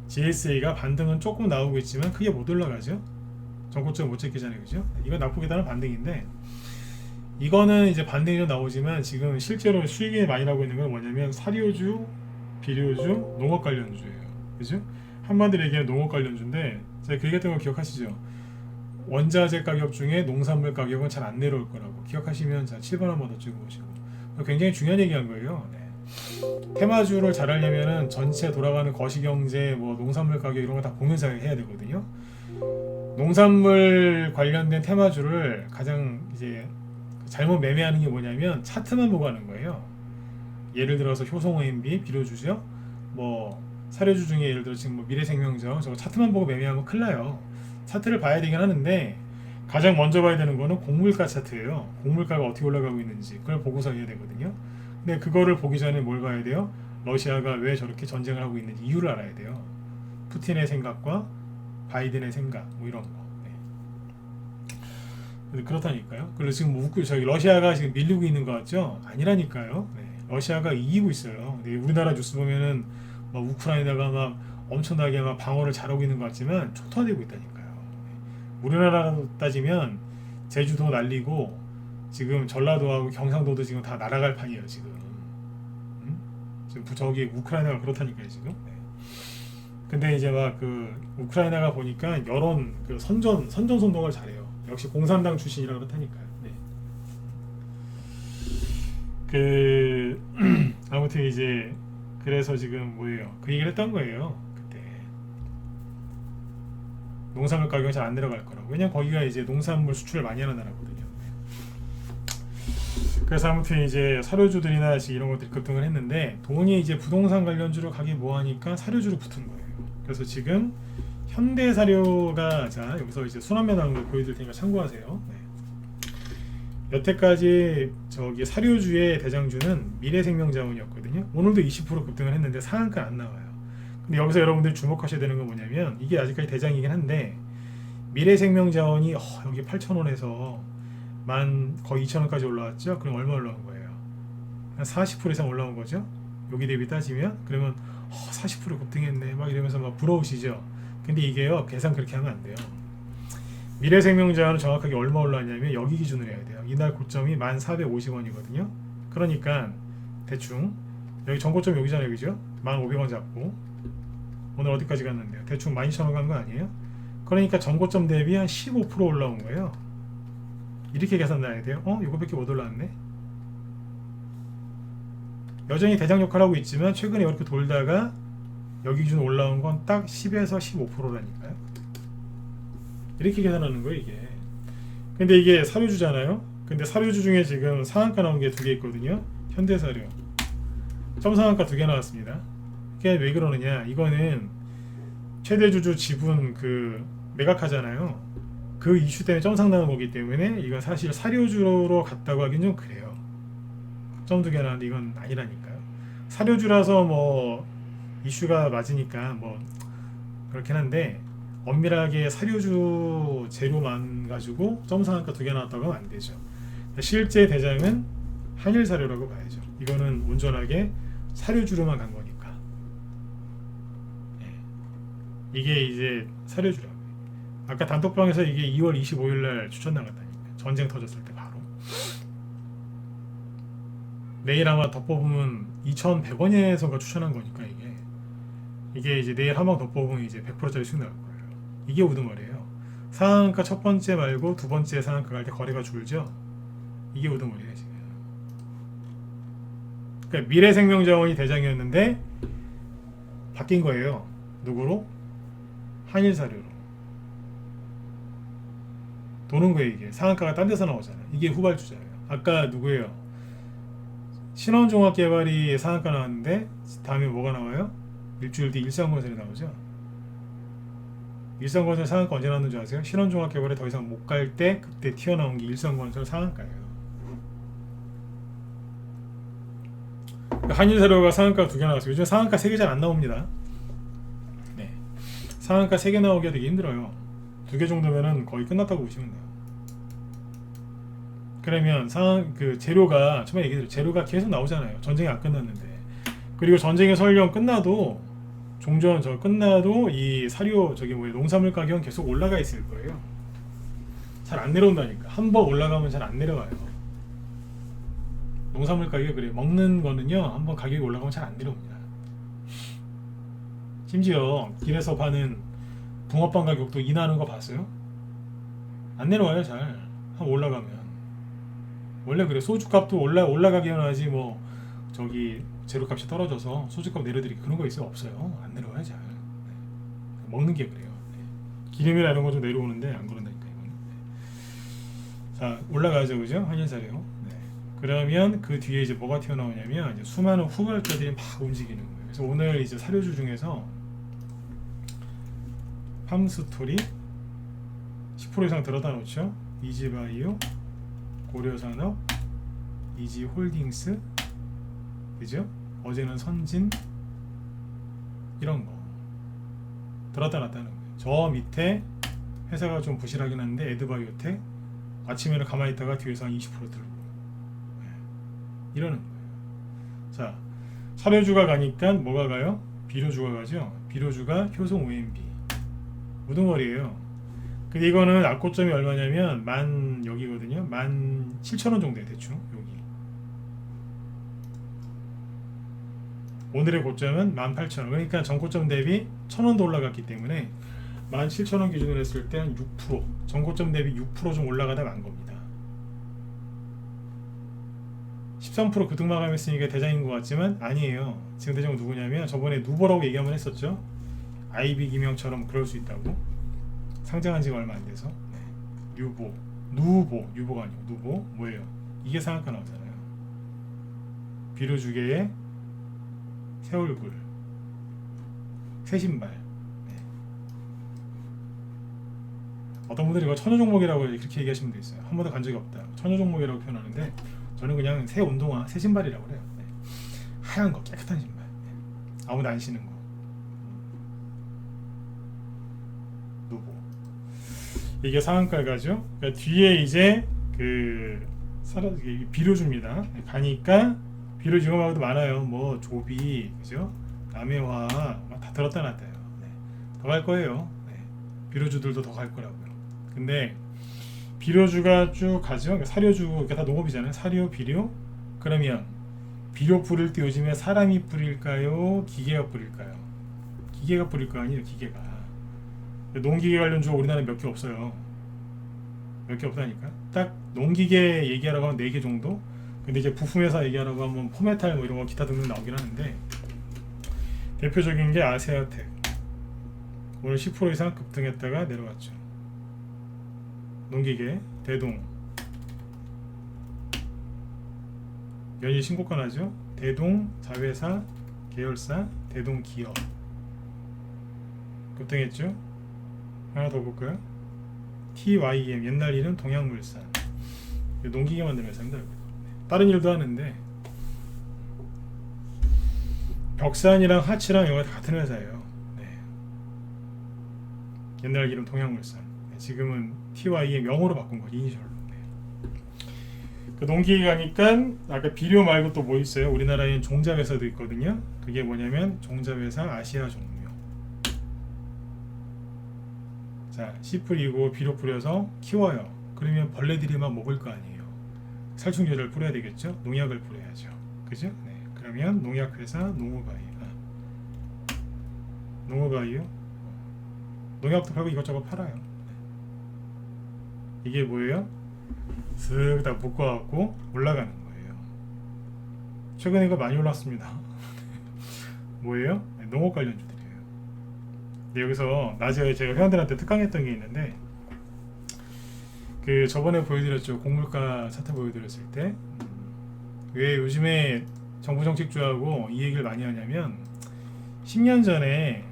GSA가 반등은 조금 나오고 있지만 크게 못 올라가죠. 전고점 못 찍기잖아요, 그죠? 이건 낙폭에 따른 반등인데 이거는 이제 반등이 좀 나오지만 지금 실제로 수익이 많이 나고 있는 건 뭐냐면 사료주, 비료주, 농업 관련주예요, 그죠? 한마디로 얘기하면 농업 관련주인데 제가 그 얘기했던 거 기억하시죠? 원자재 가격 중에 농산물 가격은 잘 안 내려올 거라고 기억하시면 자 7번 한번 더 찍어보시고 굉장히 중요한 얘기한 거예요. 네. 테마주를 잘 하려면은 전체 돌아가는 거시경제 뭐 농산물 가격 이런 거 다 보면서 해야 되거든요. 농산물 관련된 테마주를 가장 이제 잘못 매매하는 게 뭐냐면 차트만 보고 하는 거예요. 예를 들어서 효성 OMB 비료주죠. 뭐 사료주 중에 예를 들어 지금 뭐 미래생명저 저거 차트만 보고 매매하면 큰일 나요. 차트를 봐야 되긴 하는데 가장 먼저 봐야 되는 거는 곡물가 차트예요. 곡물가가 어떻게 올라가고 있는지 그걸 보고서 해야 되거든요. 근데 그거를 보기 전에 뭘 봐야 돼요? 러시아가 왜 저렇게 전쟁을 하고 있는지 이유를 알아야 돼요. 푸틴의 생각과 바이든의 생각 뭐 이런 거. 네. 그렇다니까요. 그래서 지금 뭐 저기 러시아가 지금 밀리고 있는 거 같죠? 아니라니까요. 네. 러시아가 이기고 있어요. 근데 우리나라 뉴스 보면은 막 우크라이나가 막 엄청나게 막 방어를 잘하고 있는 것 같지만 초토화되고 있다니까요. 우리나라로 따지면 제주도 날리고 지금 전라도하고 경상도도 지금 다 날아갈 판이에요 지금. 지금 저기 우크라이나가 그렇다니까요 지금. 네. 근데 이제 막 그 우크라이나가 보니까 여론 그 선전선동을 잘해요. 역시 공산당 출신이라 그렇다니까요. 네. 그 아무튼 이제 그래서 지금 뭐예요? 그 얘기를 했던 거예요. 농산물 가격이 잘 안 내려갈 거라고. 왜냐면 거기가 이제 농산물 수출을 많이 하는 나라거든요. 그래서 아무튼 이제 사료주들이나 이런 것들이 급등을 했는데 돈이 이제 부동산 관련주로 가기 뭐하니까 사료주로 붙은 거예요. 그래서 지금 현대사료가 자 여기서 이제 순환매 나온 걸 보여드릴 테니까 참고하세요. 네. 여태까지 저기 사료주의 대장주는 미래생명자원이었거든요. 오늘도 20% 급등을 했는데 상한가 안 나와요. 근데 여기서 여러분들이 주목하셔야 되는 건 뭐냐면 이게 아직까지 대장이긴 한데 미래생명자원이 여기 8,000원에서 거의 2,000원까지 올라왔죠. 그럼 얼마 올라온 거예요? 한 40% 이상 올라온 거죠. 여기 대비 따지면 그러면 40% 급등했네 막 이러면서 막 부러우시죠. 근데 이게요 계산 그렇게 하면 안 돼요. 미래생명자원은 정확하게 얼마 올라왔냐면 여기 기준으로 해야 돼요. 이날 고점이 1,450원이거든요. 그러니까 대충 여기 전고점 여기잖아요, 그죠? 1,500원 잡고 오늘 어디까지 갔는데요? 대충 12,000원 간 거 아니에요? 그러니까 전고점 대비 한 15% 올라온 거예요. 이렇게 계산 나야 돼요. 이거밖에 못 올랐네. 여전히 대장 역할을 하고 있지만 최근에 이렇게 돌다가 여기 기준 올라온 건 딱 10에서 15%라니까요. 이렇게 계산하는 거예요 이게. 근데 이게 사료주잖아요. 근데 사료주 중에 지금 상한가 나온 게 두 개 있거든요. 현대사료 점상한가 2개 나왔습니다. 그게 왜 그러느냐, 이거는 최대주주 지분 그 매각하잖아요. 그 이슈 때문에 점상 나온 거기 때문에 이건 사실 사료주로 갔다고 하긴 좀 그래요. 점 2개 나왔는데 이건 아니라니까요. 사료주라서 뭐 이슈가 맞으니까 뭐 그렇긴 한데 엄밀하게 사료주 재료만 가지고 점상한가 2개 나왔다고 하면 안 되죠. 실제 대장은 한일사료라고 봐야죠. 이거는 온전하게 사료주로만 간 거니까. 이게 이제 사료주라고. 아까 단톡방에서 이게 2월 25일 날 추천 나갔다니까. 전쟁 터졌을 때 바로. 내일 아마 더 뽑으면 2,100원에서가 추천한 거니까 이게 이제 내일 한 번 더 뽑으면 이제 100%짜리 수익 나올 거예요. 이게 우등월이에요. 상한가 첫 번째 말고 두 번째 상한가 갈 때 거래가 줄죠. 이게 우등월이에요 지금. 그러니까 미래생명자원이 대장이었는데 바뀐 거예요. 누구로? 한일사료로. 도는 거예요. 이게 상한가가 딴 데서 나오잖아요. 이게 후발주자예요. 아까 누구예요? 신원종합개발이 상한가 나왔는데 다음에 뭐가 나와요? 일주일 뒤 일산건설이 나오죠. 일산건설 상한가 언제 나왔는 줄 아세요? 신원종합개발에 더 이상 못 갈 때 그때 튀어나온 게 일산건설 상한가예요. 한일사료가 상한가 2개 나왔어요. 요즘 상한가 3개 잘 안 나옵니다. 네. 상한가 3개 나오기가 되게 힘들어요. 2개 정도면은 거의 끝났다고 보시면 돼요. 그러면 그 재료가 처음에 얘기했죠. 재료가 계속 나오잖아요. 전쟁이 안 끝났는데. 그리고 전쟁이 설령 끝나도 종전 저 끝나도 이 사료 저기 뭐예요 농산물 가격은 계속 올라가 있을 거예요. 잘 안 내려온다니까. 한 번 올라가면 잘 안 내려와요. 농산물 가격이 그래요. 먹는 거는요 한번 가격이 올라가면 잘 안 내려옵니다. 심지어 길에서 파는 붕어빵 가격도 인하하는 거 봤어요? 안 내려와요 잘. 한번 올라가면. 원래 그래. 소주값도 올라가기만 하지 뭐 저기 재료값이 떨어져서 소주값 내려드리기 그런 거 있어요? 없어요. 안 내려와요 잘. 네. 먹는 게 그래요. 네. 기름이나 이런 거 좀 내려오는데 안 그런다니까 이거는. 네. 자 올라가죠 그죠? 한일사료. 네. 그러면 그 뒤에 이제 뭐가 튀어나오냐면 이제 수많은 후발주들이 막 움직이는 거예요. 그래서 오늘 이제 사료주 중에서 팜스토리 10% 이상 들어다 놓죠. 이지바이오, 고려산업, 이지홀딩스, 그죠? 어제는 선진 이런 거 들었다 놨다는 거예요. 저 밑에 회사가 좀 부실하긴 한데 에드바이오텍 아침에는 가만히 있다가 뒤에서 한 20% 들고 네. 이러는 거예요. 자 사료주가 가니까 뭐가 가요? 비료주가 가죠. 비료주가 효성 OMB 우등월이에요. 근데 이거는 악고점이 얼마냐면 만 여기거든요. 17,000원 정도에 대충 여기. 오늘의 고점은 18,000원. 그러니까 전고점 대비 1,000원 더 올라갔기 때문에 17,000원 기준으로 했을 때 한 6%, 전고점 대비 6% 좀 올라가다 만 겁니다. 13% 그득 마감했으니까 대장인 것 같지만 아니에요. 지금 대장은 누구냐면 저번에 누보라고 얘기 한번 했었죠. 아이비 김영처럼 그럴 수 있다고. 상장한 지가 얼마 안 돼서. 네. 누보가 아니고 누보 뭐예요? 이게 상한가 나오잖아요. 비료주계의 새 얼굴, 새 신발. 네. 어떤 분들이 이거 천여 종목이라고 그렇게 얘기하시는 분도 있어요. 한 번도 간 적이 없다. 천여 종목이라고 표현하는데 저는 그냥 새 운동화, 새 신발이라고 그래요. 네. 하얀 거, 깨끗한 신발. 네. 아무도 안 신는 거. 누보. 이게 상한가 가죠. 그러니까 뒤에 이제 그 비료주입니다. 가니까 비료 지금하고도 많아요. 뭐 조비, 그죠? 남해화 다 들었다 놨다요. 네. 더 갈 거예요. 네. 비료주들도 더 갈 거라고요. 근데 비료주가 쭉 가죠. 그러니까 사료주, 그러니까 다 농업이잖아요. 사료, 비료. 그러면 비료 뿌릴 때 요즘에 사람이 뿌릴까요? 기계가 뿌릴까요? 기계가 뿌릴 거 아니에요. 기계가. 농기계 관련주가 우리나라에 몇 개 없어요. 몇 개 없다니까. 딱 농기계 얘기하라고 하면 4개 정도. 근데 이제 부품회사 얘기하라고 하면 포메탈 뭐 이런 거 기타 등등 나오긴 하는데 대표적인 게 아세아텍. 오늘 10% 이상 급등했다가 내려갔죠. 농기계 대동 연일 신고가 나죠. 대동 자회사 계열사 대동 기업 급등했죠. 하나 더 볼까요? TYM 옛날 이름 동양물산 농기계 만드는 회사입니다. 다른 일도 하는데 벽산이랑 하치랑 이거 다 같은 회사예요. 네. 옛날 이름 동양물산 네. 지금은 TYM 영어로 바꾼 거지 이니셜로. 네. 그 농기계 가니까 아까 비료 말고 또 뭐 있어요? 우리나라에는 종자회사도 있거든요. 그게 뭐냐면 종자회사 아시아 종묘. 자, 씨 뿌리고 비료 뿌려서 키워요. 그러면 벌레들이만 먹을 거 아니에요. 살충제를 뿌려야 되겠죠? 농약을 뿌려야죠. 그죠? 네. 그러면 농약회사 농어바이오 농약도 팔고 이것저것 팔아요. 이게 뭐예요? 쓱 다 묶어갖고 올라가는 거예요. 최근에 이거 많이 올랐습니다. 뭐예요? 네, 농업 관련주들이에요. 근데 여기서 낮에 제가 회원들한테 특강했던 게 있는데, 그 저번에 보여드렸죠. 곡물가 차트 보여드렸을 때, 왜 요즘에 정부 정책주하고 이 얘기를 많이 하냐면, 10년 전에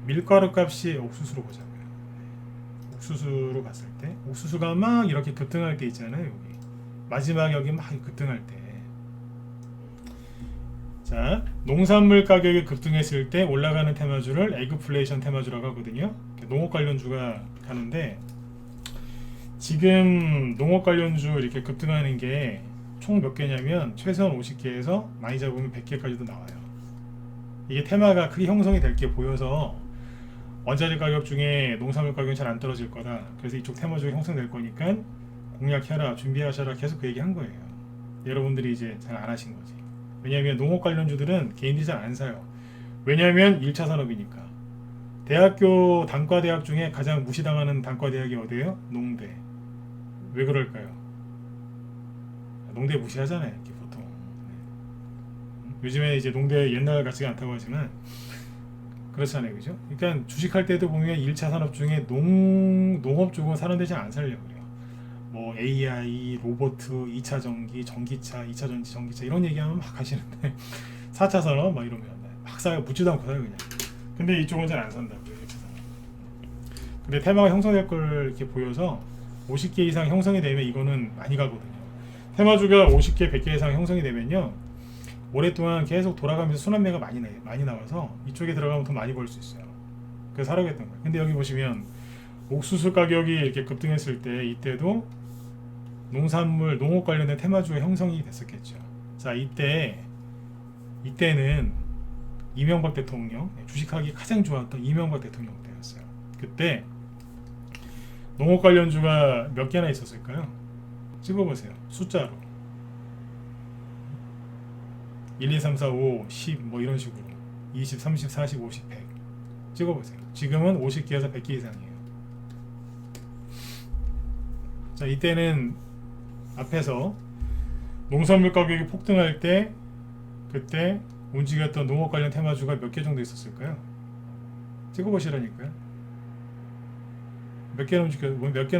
밀가루 값이 옥수수로 보자고요. 옥수수로 봤을 때, 옥수수가 막 이렇게 급등할 때 있잖아요. 여기 마지막 여기 막 급등할 때, 자, 농산물 가격이 급등했을 때 올라가는 테마주를 에그플레이션 테마주라고 하거든요. 농업 관련주가 가는데, 지금 농업 관련주 이렇게 급등하는 게 총 몇 개냐면 최소한 50개에서 많이 잡으면 100개까지도 나와요. 이게 테마가 크게 형성이 될 게 보여서 원자재 가격 중에 농산물 가격은 잘 안 떨어질 거다. 그래서 이쪽 테마주가 형성될 거니까 공략해라, 준비하셔라, 계속 그 얘기 한 거예요. 여러분들이 이제 잘 안 하신 거지. 왜냐하면 농업 관련주들은 개인들이 잘 안 사요. 왜냐하면 1차 산업이니까. 대학교 단과대학 중에 가장 무시당하는 단과대학이 어디예요? 농대. 왜 그럴까요? 농대 무시하잖아요, 이렇게 보통. 요즘에 이제 농대 옛날 같지가 않다고 하지만 그렇잖아요, 그죠? 그러니까 주식할 때도 보면 1차 산업 중에 농업 쪽은 사람들이 잘 안 살려고 그래요. 뭐 AI, 로봇, 2차 전기, 전기차, 2차 전지, 전기차 이런 얘기하면 막 하시는데 4차 산업 막 이러면 막 사요. 묻지도 않고 사요, 그냥. 근데 이쪽은 잘 안 산다고요, 1차 산업. 근데 테마가 형성될 걸 이렇게 보여서 50개 이상 형성이 되면 이거는 많이 가거든요. 테마주가 50개, 100개 이상 형성이 되면요, 오랫동안 계속 돌아가면서 순환매가 많이 나와서 이쪽에 들어가면 돈 많이 벌 수 있어요. 그래서 사려고 했던 거예요. 근데 여기 보시면 옥수수 가격이 이렇게 급등했을 때 이때도 농산물, 농업 관련된 테마주가 형성이 됐었겠죠. 자, 이때는 이명박 대통령, 주식하기 가장 좋았던 이명박 대통령 때였어요. 그때 농업 관련주가 몇 개나 있었을까요? 찍어보세요. 숫자로 1, 2, 3, 4, 5, 10 뭐 이런 식으로 20, 30, 40, 50, 100 찍어보세요. 지금은 50개에서 100개 이상이에요. 자, 이때는 앞에서 농산물 가격이 폭등할 때 그때 움직였던 농업 관련 테마주가 몇 개 정도 있었을까요? 찍어보시라니까요. 몇 개나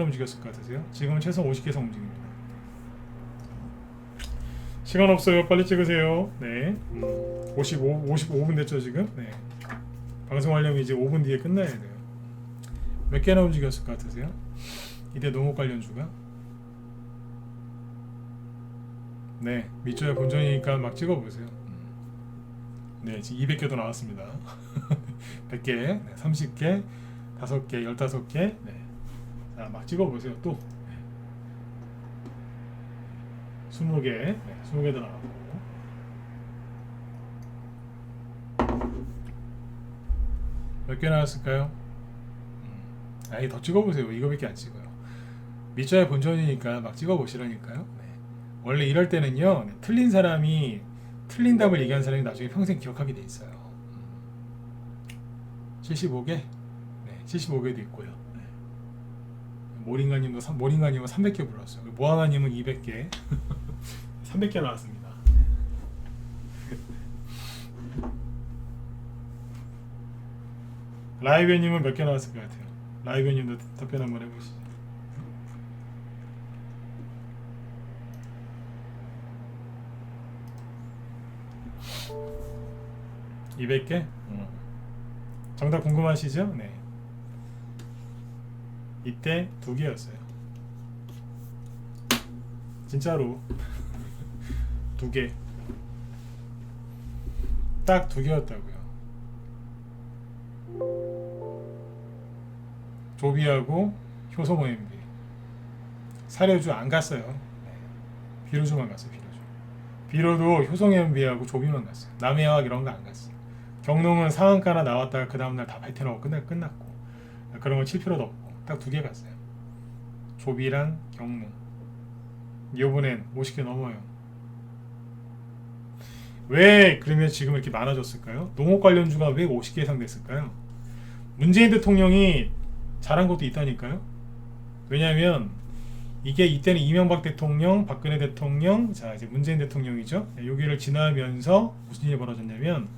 움직였을 것 같으세요? 지금은 최소한 50개 이상 움직입니다. 시간 없어요. 빨리 찍으세요. 네. 55분 됐죠, 지금? 네. 방송하려면 이제 5분 뒤에 끝나야 돼요. 몇 개나 움직였을 것 같으세요? 이때 농업 관련주가? 네. 밑줄에 본전이니까 막 찍어보세요. 네. 지금 200개도 나왔습니다. 100개, 네, 30개, 5개, 15개. 네. 자, 막 찍어보세요. 또. 20개, 네, 20개도 나왔고. 몇 개 나왔을까요? 아예 더 찍어보세요. 이거밖에 안 찍어요. 밑자의 본전이니까 막 찍어보시라니까요. 네. 원래 이럴 때는요, 틀린 사람이 틀린 답을 얘기한 사람이 나중에 평생 기억하게 돼 있어요. 75개? 네, 75개도 있고요. 네. 모링가님은 300개 불렀어요. 모아나님은 200개. 300개 나왔습니다. 라이브님은 몇 개 나왔을 것 같아요? 라이브님도 답변 한번 해보시죠. 200개? 정답 궁금하시죠? 네. 이때 2개였어요. 진짜로 2개. 딱 2개였다고요. 조비하고 효성 OMB. 사료주 안 갔어요. 네. 비료주만 갔어요. 비료도 효성 OMB하고 조비만 갔어요. 남해화학 이런 거 안 갔어요. 경농은 상한가나 나왔다가 그 다음날 다 발태나고 끝났고, 그런 거 칠 필요도 없고 딱 2개 갔어요. 조비랑 경농. 이번엔 50개 넘어요. 왜 그러면 지금 이렇게 많아졌을까요? 농업 관련주가 왜 50개 이상 됐을까요? 문재인 대통령이 잘한 것도 있다니까요. 왜냐하면 이게 이때는 이명박 대통령, 박근혜 대통령, 자 이제 문재인 대통령이죠. 여기를 지나면서 무슨 일이 벌어졌냐면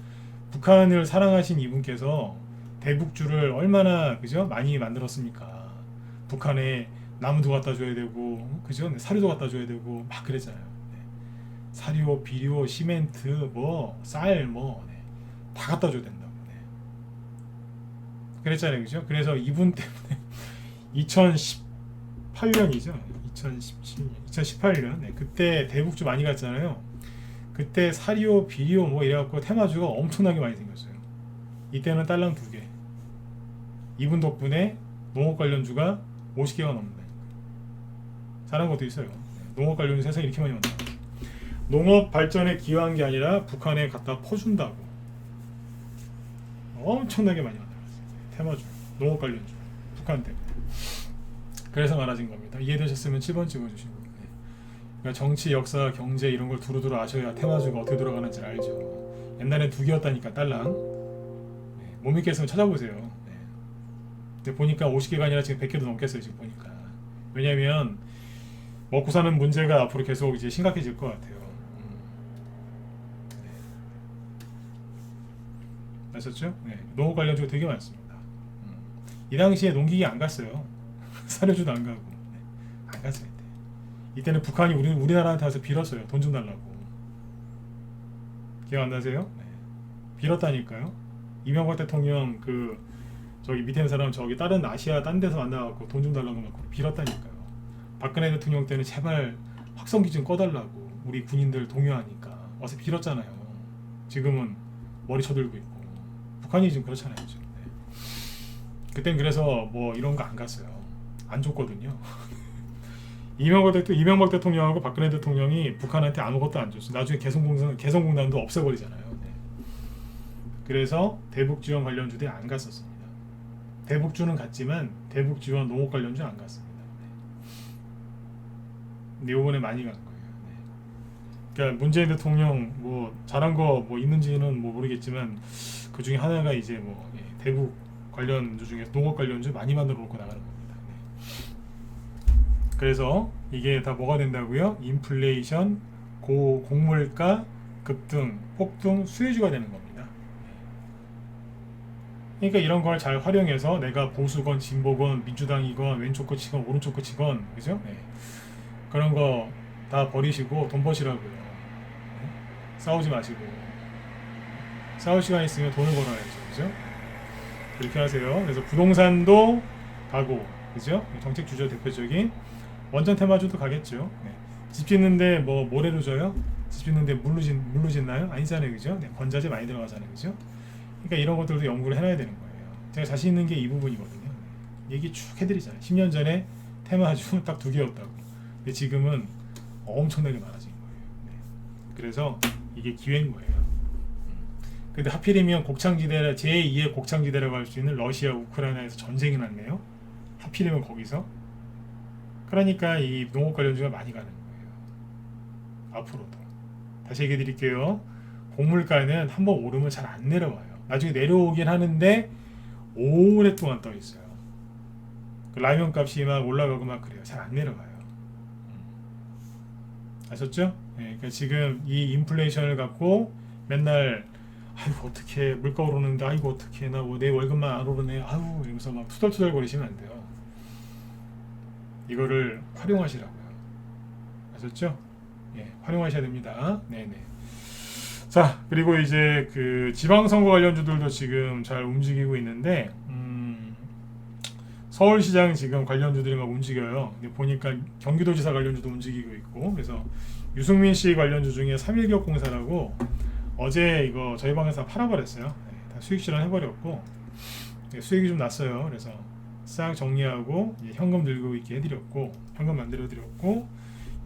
북한을 사랑하신 이분께서 대북주를 얼마나 그죠 많이 만들었습니까? 북한에 나무도 갖다 줘야 되고 그죠 사료도 갖다 줘야 되고 막 그랬잖아요. 네. 사료, 비료, 시멘트, 뭐 쌀, 뭐 다 갖다 줘야 된다고. 네. 그랬잖아요, 그죠? 그래서 이분 때문에 2018년이죠. 2017년, 2018년 그때 대북주 많이 갔잖아요. 그때 사료, 비료 뭐 이래갖고 테마주가 엄청나게 많이 생겼어요. 이때는 딸랑 2개. 이분 덕분에 농업 관련주가 50개가 넘는다. 잘한 것도 있어요. 농업 관련주 세상에 이렇게 많이 온다. 농업 발전에 기여한 게 아니라 북한에 갖다 퍼준다고 엄청나게 많이 만들었어요. 테마주, 농업 관련주, 북한 때문에. 그래서 많아진 겁니다. 이해되셨으면 7번 찍어주시고. 그러니까 정치, 역사, 경제 이런 걸 두루두루 아셔야 테마주가 어떻게 돌아가는지 알죠. 옛날엔 2개였다니까 딸랑. 못 믿겠으면 찾아보세요. 근데 보니까 50개가 아니라 지금 100개도 넘겠어요. 지금 보니까. 왜냐면 먹고 사는 문제가 앞으로 계속 이제 심각해질 것 같아요. 아셨죠? 농업 관련주가 되게 많습니다. 이 당시에 농기계 안 갔어요. 사료주도 안 가고 안 갔어요. 이때는 북한이 우리나라한테 와서 빌었어요. 돈 좀 달라고. 기억 안 나세요? 빌었다니까요. 이명박 대통령 저기 밑에 있는 사람 저기 다른 아시아 딴 데서 만나갖고 돈 좀 달라고 막 빌었다니까요. 박근혜 대통령 때는 제발 확성기 좀 꺼달라고 우리 군인들 동요하니까 와서 빌었잖아요. 지금은 머리 쳐들고 있고 북한이 지금 그렇잖아요. 지금. 그땐 그래서 뭐 이런 거 안 갔어요. 안 줬거든요. 이명박 대통령하고 박근혜 대통령이 북한한테 아무것도 안 줬어요. 나중에 개성공단도 없애버리잖아요. 그래서 대북지원 관련주들이 안 갔었습니다. 대북주는 갔지만 대북지원 농업 관련주 안 갔습니다. 근데 요번에 많이 간 거예요. 그러니까 문재인 대통령 뭐 잘한 거 뭐 있는지는 뭐 모르겠지만 그 중에 하나가 이제 뭐 대북 관련주 중에 농업 관련주 많이 만들어 놓고 나가는 겁니다. 그래서 이게 다 뭐가 된다고요? 인플레이션, 곡물가 급등, 폭등, 수혜주가 되는 겁니다. 그러니까 이런 걸 잘 활용해서 내가 보수건, 진보건, 민주당이건, 왼쪽 거 치건, 오른쪽 거 치건, 그죠? 그런 거 다 버리시고 돈 버시라고요. 싸우지 마시고. 싸울 시간 있으면 돈을 벌어야죠, 그죠? 그렇게 하세요. 그래서 부동산도 가고, 그죠? 정책 주죠 대표적인 원전 테마주도 가겠죠. 집 짓는데 뭐 모래로 져요? 집 짓는데 물로 짓나요? 아니잖아요, 그죠? 건자재 많이 들어가잖아요, 그죠? 그러니까 이런 것들도 연구를 해놔야 되는 거예요. 제가 자신 있는 게 이 부분이거든요. 얘기 쭉 해드리잖아요. 10년 전에 테마주 딱 2개였다고. 근데 지금은 엄청나게 많아진 거예요. 그래서 이게 기회인 거예요. 근데 하필이면 곡창지대 제2의 곡창지대라고 할 수 있는 러시아 우크라이나에서 전쟁이 났네요. 하필이면 거기서. 그러니까 이 농업 관련주가 많이 가는 거예요. 앞으로도. 다시 얘기해 드릴게요. 곡물가는 한번 오르면 잘 안 내려와요. 나중에 내려오긴 하는데 오랫동안 떠 있어요. 그 라면 값이 막 올라가고 막 그래요. 잘 안 내려와요. 아셨죠? 그러니까 지금 이 인플레이션을 갖고 맨날 아이고 어떻게 물가 오르는데 아이고 어떻게 나 내 월급만 안 오르네 아유 이러면서 막 투덜투덜 거리시면 안 돼요. 이거를 활용하시라고요. 아셨죠? 활용하셔야 됩니다. 네네. 자, 그리고 이제 그 지방선거 관련주들도 지금 잘 움직이고 있는데 서울시장 지금 관련주들이 막 움직여요. 근데 보니까 경기도지사 관련주도 움직이고 있고 그래서 유승민 씨 관련주 중에 3.1기업공사라고 어제 이거 저희 방에서 팔아버렸어요. 다 수익 실현 해버렸고 수익이 좀 났어요. 그래서 싹 정리하고 현금 들고 있게 해드렸고 현금 만들어드렸고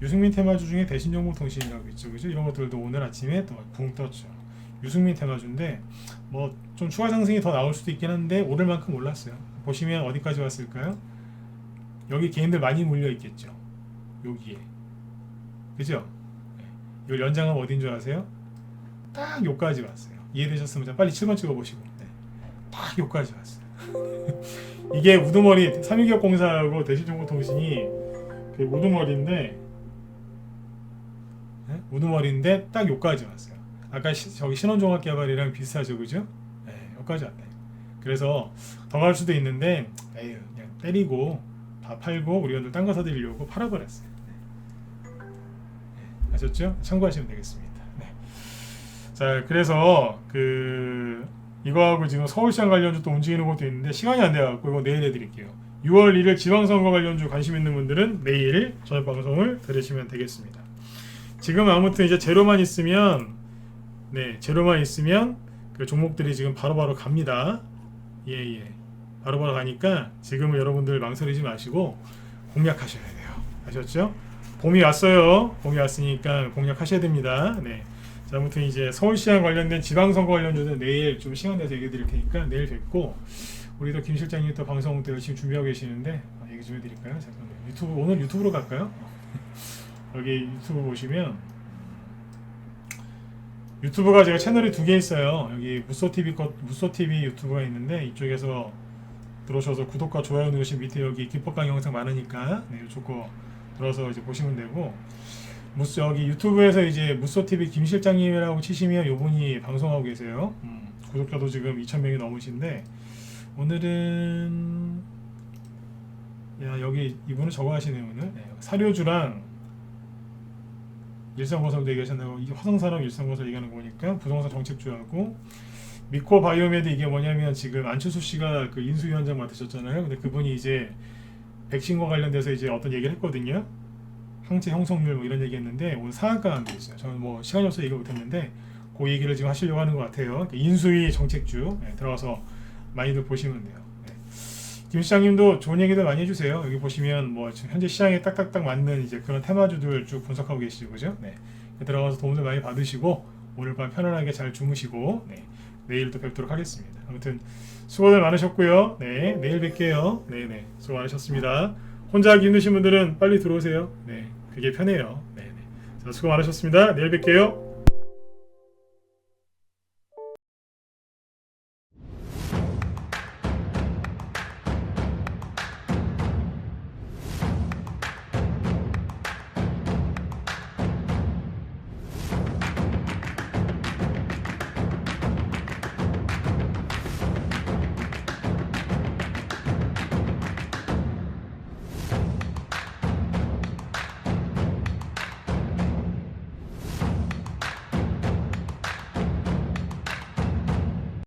유승민 테마주 중에 대신정보통신이라고 있죠, 그죠? 이런 것들도 오늘 아침에 또 붕 떴죠. 유승민 테마주인데 뭐 좀 추가 상승이 더 나올 수도 있긴 한데 오를 만큼 올랐어요. 보시면 어디까지 왔을까요? 여기 개인들 많이 물려 있겠죠. 여기에, 그죠? 이걸 연장하면 어딘 줄 아세요? 딱 여기까지 왔어요. 이해되셨으면 빨리 7번 찍어보시고 딱 여기까지 왔어요. 이게 우두머리 3.1기업공사하고 대신정보통신이 그 우두머리인데, 네? 우두머리인데 딱 요까지 왔어요. 아까 저기 신원종합개발이랑 비슷하죠, 그죠? 네, 여기까지 왔네. 그래서 더 갈 수도 있는데, 에휴, 그냥 때리고 다 팔고 우리 오늘 딴 거 사드리려고 팔아버렸어요. 네. 아셨죠? 참고하시면 되겠습니다. 네. 자, 그래서 이거하고 지금 서울시장 관련주 또 움직이는 것도 있는데 시간이 안 돼갖고 이거 내일 해드릴게요. 6월 1일 지방선거 관련주 관심 있는 분들은 내일 저녁 방송을 들으시면 되겠습니다. 지금 아무튼 이제 재료만 있으면 그 종목들이 지금 바로바로 갑니다. 예. 바로바로 가니까 지금은 여러분들 망설이지 마시고 공략하셔야 돼요. 아셨죠? 봄이 왔어요. 봄이 왔으니까 공략하셔야 됩니다. 네. 자, 아무튼 이제 서울시장 관련된 지방선거 관련주는 내일 좀 시간 내서 얘기 드릴 테니까 내일 뵙고, 우리도 김 실장님 또 방송 때 열심히 준비하고 계시는데 얘기 좀 해드릴까요? 잠깐만. 오늘 유튜브로 갈까요? 여기 유튜브 보시면 유튜브가 제가 채널이 2개 있어요. 여기 무쏘TV 유튜브가 있는데 이쪽에서 들어오셔서 구독과 좋아요 누르시면 밑에 여기 기법 강의 영상 많으니까 이쪽 거 들어서 이제 보시면 되고, 여기 유튜브에서 이제 무쏘TV 김 실장님이라고 치시면 요분이 방송하고 계세요. 구독자도 지금 2,000명이 넘으신데, 오늘은 여기 이분은 저거 하시네요. 오늘 사료주랑 일산건설도 얘기하셨나요? 이게 화성산업 일산건설 얘기하는 거니까 부동산 정책주하고, 미코바이오메드 이게 뭐냐면 지금 안철수 씨가 그 인수위원장 맡으셨잖아요. 근데 그분이 이제 백신과 관련돼서 이제 어떤 얘기를 했거든요. 항체 형성률 뭐 이런 얘기했는데 오늘 상한가 한 게 있어요. 저는 뭐 시간이 없어서 얘기 못했는데 그 얘기를 지금 하시려고 하는 것 같아요. 인수위 정책주 들어가서 많이들 보시면 돼요. 김 시장님도 좋은 얘기들 많이 해주세요. 여기 보시면 뭐 현재 시장에 딱딱딱 맞는 이제 그런 테마주들 쭉 분석하고 계시죠, 그죠? 네. 들어가서 도움을 많이 받으시고 오늘 밤 편안하게 잘 주무시고 내일 또 뵙도록 하겠습니다. 아무튼 수고들 많으셨고요. 네, 내일 뵐게요. 네네, 수고 많으셨습니다. 혼자 하기 힘드신 분들은 빨리 들어오세요. 네, 그게 편해요. 네네. 자, 수고 많으셨습니다. 내일 뵐게요.